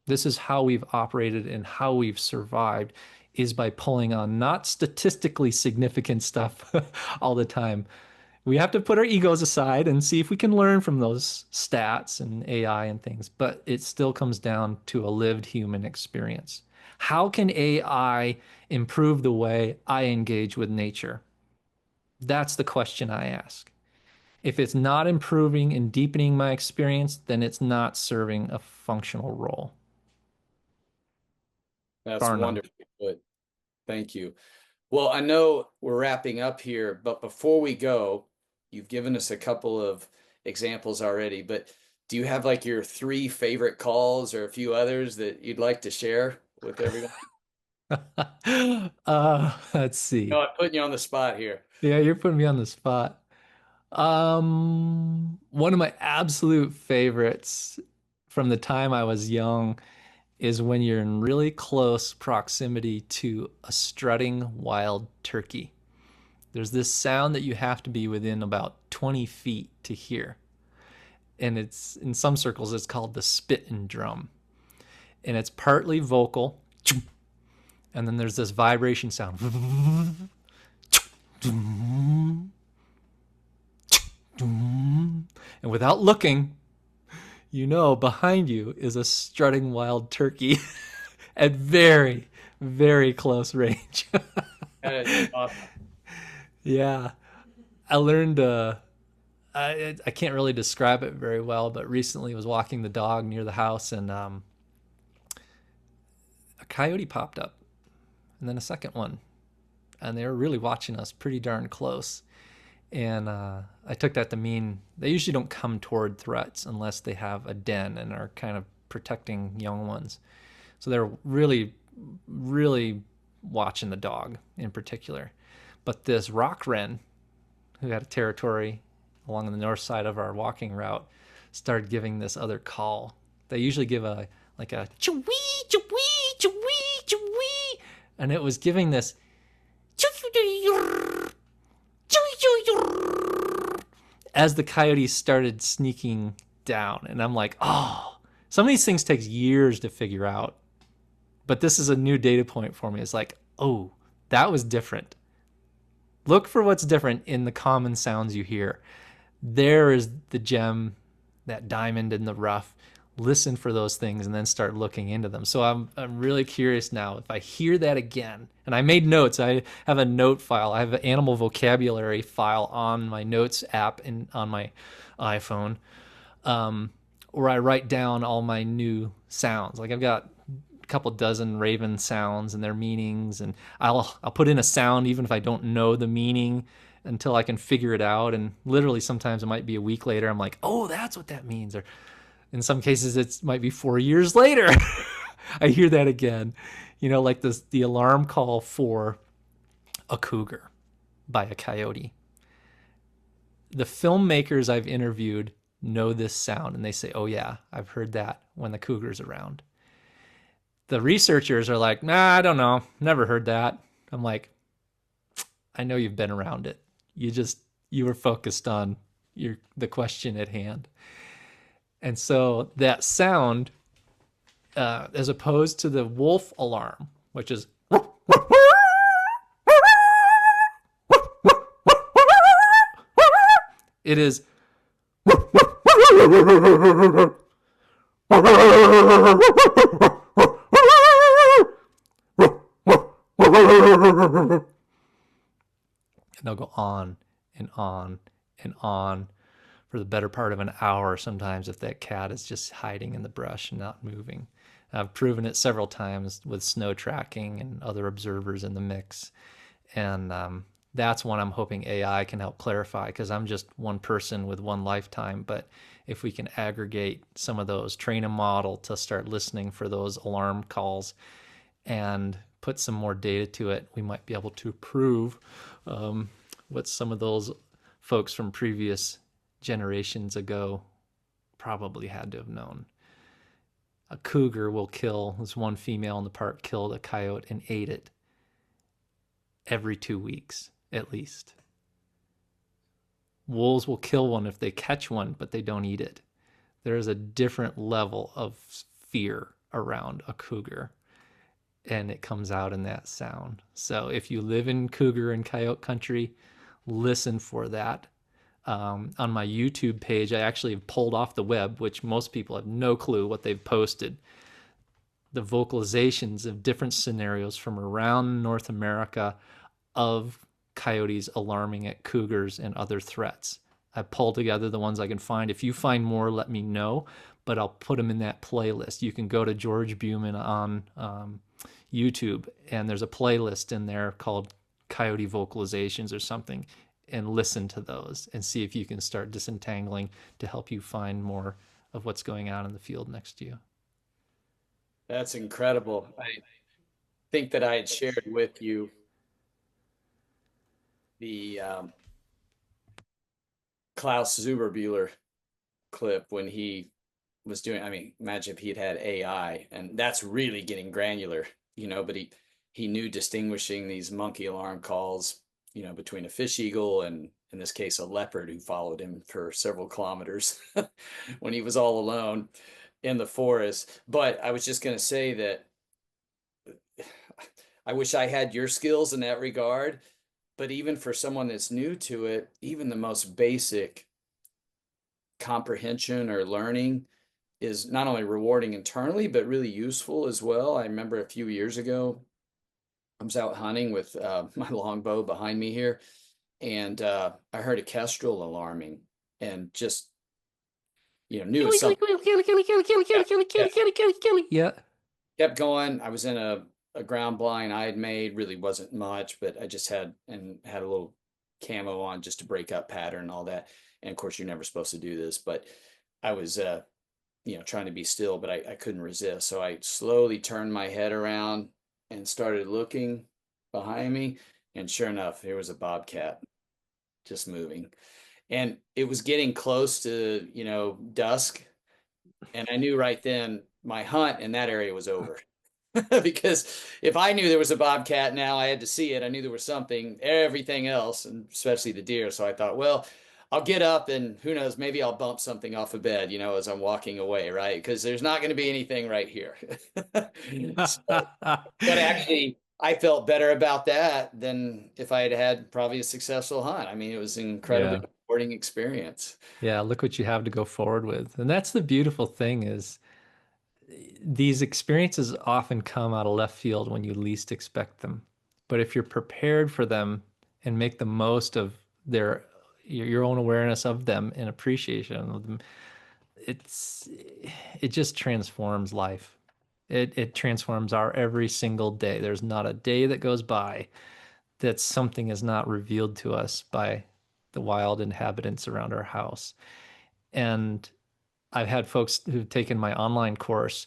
This is how we've operated and how we've survived, is by pulling on not statistically significant stuff all the time. We have to put our egos aside and see if we can learn from those stats and AI and things, but it still comes down to a lived human experience. How can AI improve the way I engage with nature? That's the question I ask. If it's not improving and deepening my experience, then it's not serving a functional role, That's bar none. wonderful. Good. Thank you. Well, I know we're wrapping up here, but before we go, you've given us a couple of examples already, but do you have like your three favorite calls or a few others that you'd like to share with everyone? Let's No, see. I'm putting you on the spot here. Yeah, you're putting me on the spot. One of my absolute favorites from the time I was young is when you're in really close proximity to a strutting wild turkey. There's this sound that you have to be within about 20 feet to hear. And it's in some circles, it's called the spitting drum. And it's partly vocal. And then there's this vibration sound. And without looking, behind you is a strutting wild turkey at very, very close range. That is awesome. Yeah. I learned I can't really describe it very well, but recently was walking the dog near the house, and a coyote popped up and then a second one, and they were really watching us pretty darn close. And I took that to mean they usually don't come toward threats unless they have a den and are kind of protecting young ones. So they're really, really watching the dog in particular. But this rock wren, who had a territory along the north side of our walking route started giving this other call. They usually give a like a chee-wee, chee-wee, chee-wee, chee-wee, and it was giving this as the coyotes started sneaking down. And I'm like, oh, some of these things takes years to figure out. But this is a new data point for me. It's like, oh, that was different. Look for what's different in the common sounds you hear. There is the gem, that diamond in the rough. Listen for those things and then start looking into them. So I'm really curious now if I hear that again. And I made notes. I have a note file. I have an animal vocabulary file on my notes app and on my iPhone, where I write down all my new sounds. Like I've got a couple dozen raven sounds and their meanings, and I'll put in a sound even if I don't know the meaning until I can figure it out. And literally sometimes it might be a week later. I'm like, oh, that's what that means. Or in some cases it might be 4 years later. I hear that again. Like the alarm call for a cougar by a coyote. The filmmakers I've interviewed know this sound and they say, oh yeah, I've heard that when the cougar's around. The researchers are like, nah, I don't know, never heard that. I'm like, I know you've been around it. You were focused on the question at hand. And so that sound, as opposed to the wolf alarm, which is it is and they'll go on and on and on for the better part of an hour sometimes if that cat is just hiding in the brush and not moving. I've proven it several times with snow tracking and other observers in the mix. And that's one I'm hoping AI can help clarify, because I'm just one person with one lifetime. But if we can aggregate some of those, train a model to start listening for those alarm calls and put some more data to it, we might be able to prove what some of those folks from previous generations ago probably had to have known. A cougar will kill, this one female in the park killed a coyote and ate it every 2 weeks at least. Wolves will kill one if they catch one, but they don't eat it. There is a different level of fear around a cougar, and it comes out in that sound. So if you live in cougar and coyote country, listen for that. On my YouTube page, I actually have pulled off the web, which most people have no clue what they've posted, the vocalizations of different scenarios from around North America of coyotes alarming at cougars and other threats. I pulled together the ones I can find. If you find more, let me know, but I'll put them in that playlist. You can go to George Bumann on YouTube, and there's a playlist in there called Coyote Vocalizations or something, and listen to those and see if you can start disentangling to help you find more of what's going on in the field next to you. That's incredible. I think that I had shared with you the Klaus Zuberbuehler clip when he was doing, I mean, imagine if he'd had AI, and that's really getting granular, but he knew distinguishing these monkey alarm calls, between a fish eagle and, in this case, a leopard who followed him for several kilometers when he was all alone in the forest. But I was just going to say that I wish I had your skills in that regard. But even for someone that's new to it, even the most basic comprehension or learning is not only rewarding internally, but really useful as well. I remember a few years ago, I was out hunting with my longbow behind me here, and I heard a kestrel alarming, and just knew it's something. Yeah, Yeah. kept going. I was in a ground blind I had made, really wasn't much, but I just had a little camo on just to break up pattern and all that. And of course, you're never supposed to do this, but I was trying to be still, but I couldn't resist. So I slowly turned my head around and started looking behind me, and sure enough, there was a bobcat just moving. and it was getting close to, dusk. And I knew right then my hunt in that area was over. Because if I knew there was a bobcat now, I had to see it. I knew there was something, everything else, and especially the deer. So I thought, well, I'll get up and who knows, maybe I'll bump something off a bed, as I'm walking away, right? Because there's not going to be anything right here. So, but actually, I felt better about that than if I had had probably a successful hunt. I mean, it was an incredibly Yeah. rewarding experience. Yeah, look what you have to go forward with. And that's the beautiful thing is these experiences often come out of left field when you least expect them. But if you're prepared for them and make the most of their your own awareness of them and appreciation of them, it's it just transforms life. It transforms our every single day. There's not a day that goes by that something is not revealed to us by the wild inhabitants around our house. And I've had folks who've taken my online course.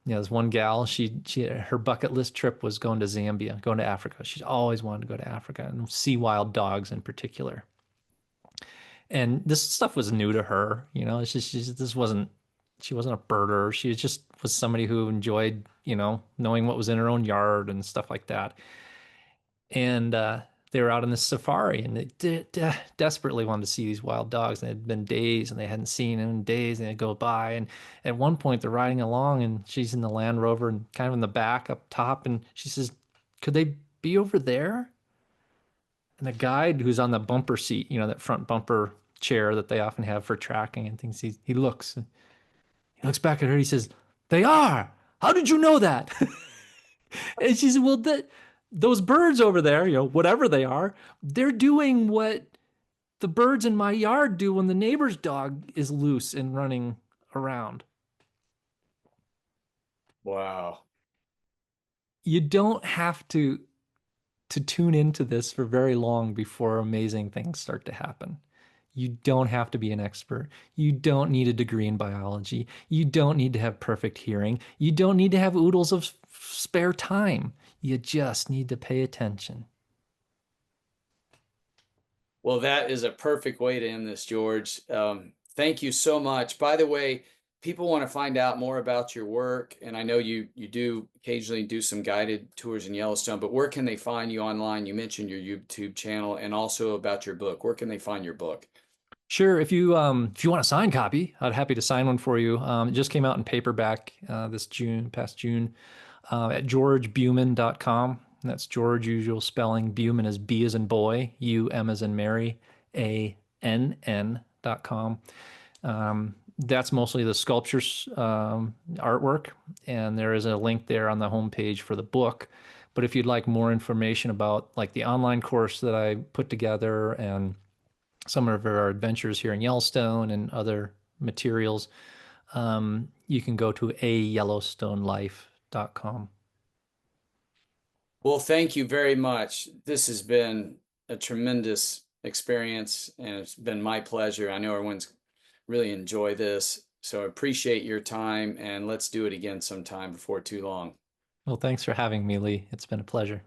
There's one gal, she her bucket list trip was going to Zambia, going to Africa. She's always wanted to go to Africa and see wild dogs in particular. And this stuff was new to her, It's just this wasn't she wasn't a birder. She just was somebody who enjoyed, knowing what was in her own yard and stuff like that. And they were out on this safari and they desperately wanted to see these wild dogs. And it had been days and they hadn't seen them in days and they'd go by. And at one point they're riding along and she's in the Land Rover and kind of in the back up top. And she says, could they be over there? And the guide who's on the bumper seat, that front bumper chair that they often have for tracking and things, he looks back at her. He says, they are. How did you know that? And she said, well, those birds over there, whatever they are, they're doing what the birds in my yard do when the neighbor's dog is loose and running around. Wow. You don't have to tune into this for very long before amazing things start to happen. You don't have to be an expert. You don't need a degree in biology. You don't need to have perfect hearing. You don't need to have oodles of spare time. You just need to pay attention. Well, that is a perfect way to end this, George. Thank you so much. By the way, people want to find out more about your work, and I know you do occasionally do some guided tours in Yellowstone, but where can they find you online? You mentioned your YouTube channel and also about your book. Where can they find your book? Sure, if you want a signed copy, I'd happy to sign one for you. It just came out in paperback this June, past June, at georgebumann.com. That's George usual spelling. Bumann is B as in boy, U M as in Mary, ANN.com. That's mostly the sculptures artwork, and there is a link there on the homepage for the book. But if you'd like more information about like the online course that I put together and some of our adventures here in Yellowstone and other materials, you can go to ayellowstonelife.com. Well, thank you very much. This has been a tremendous experience, and it's been my pleasure. I know everyone's really enjoyed this, so I appreciate your time, and let's do it again sometime before too long. Well, thanks for having me, Lee. It's been a pleasure.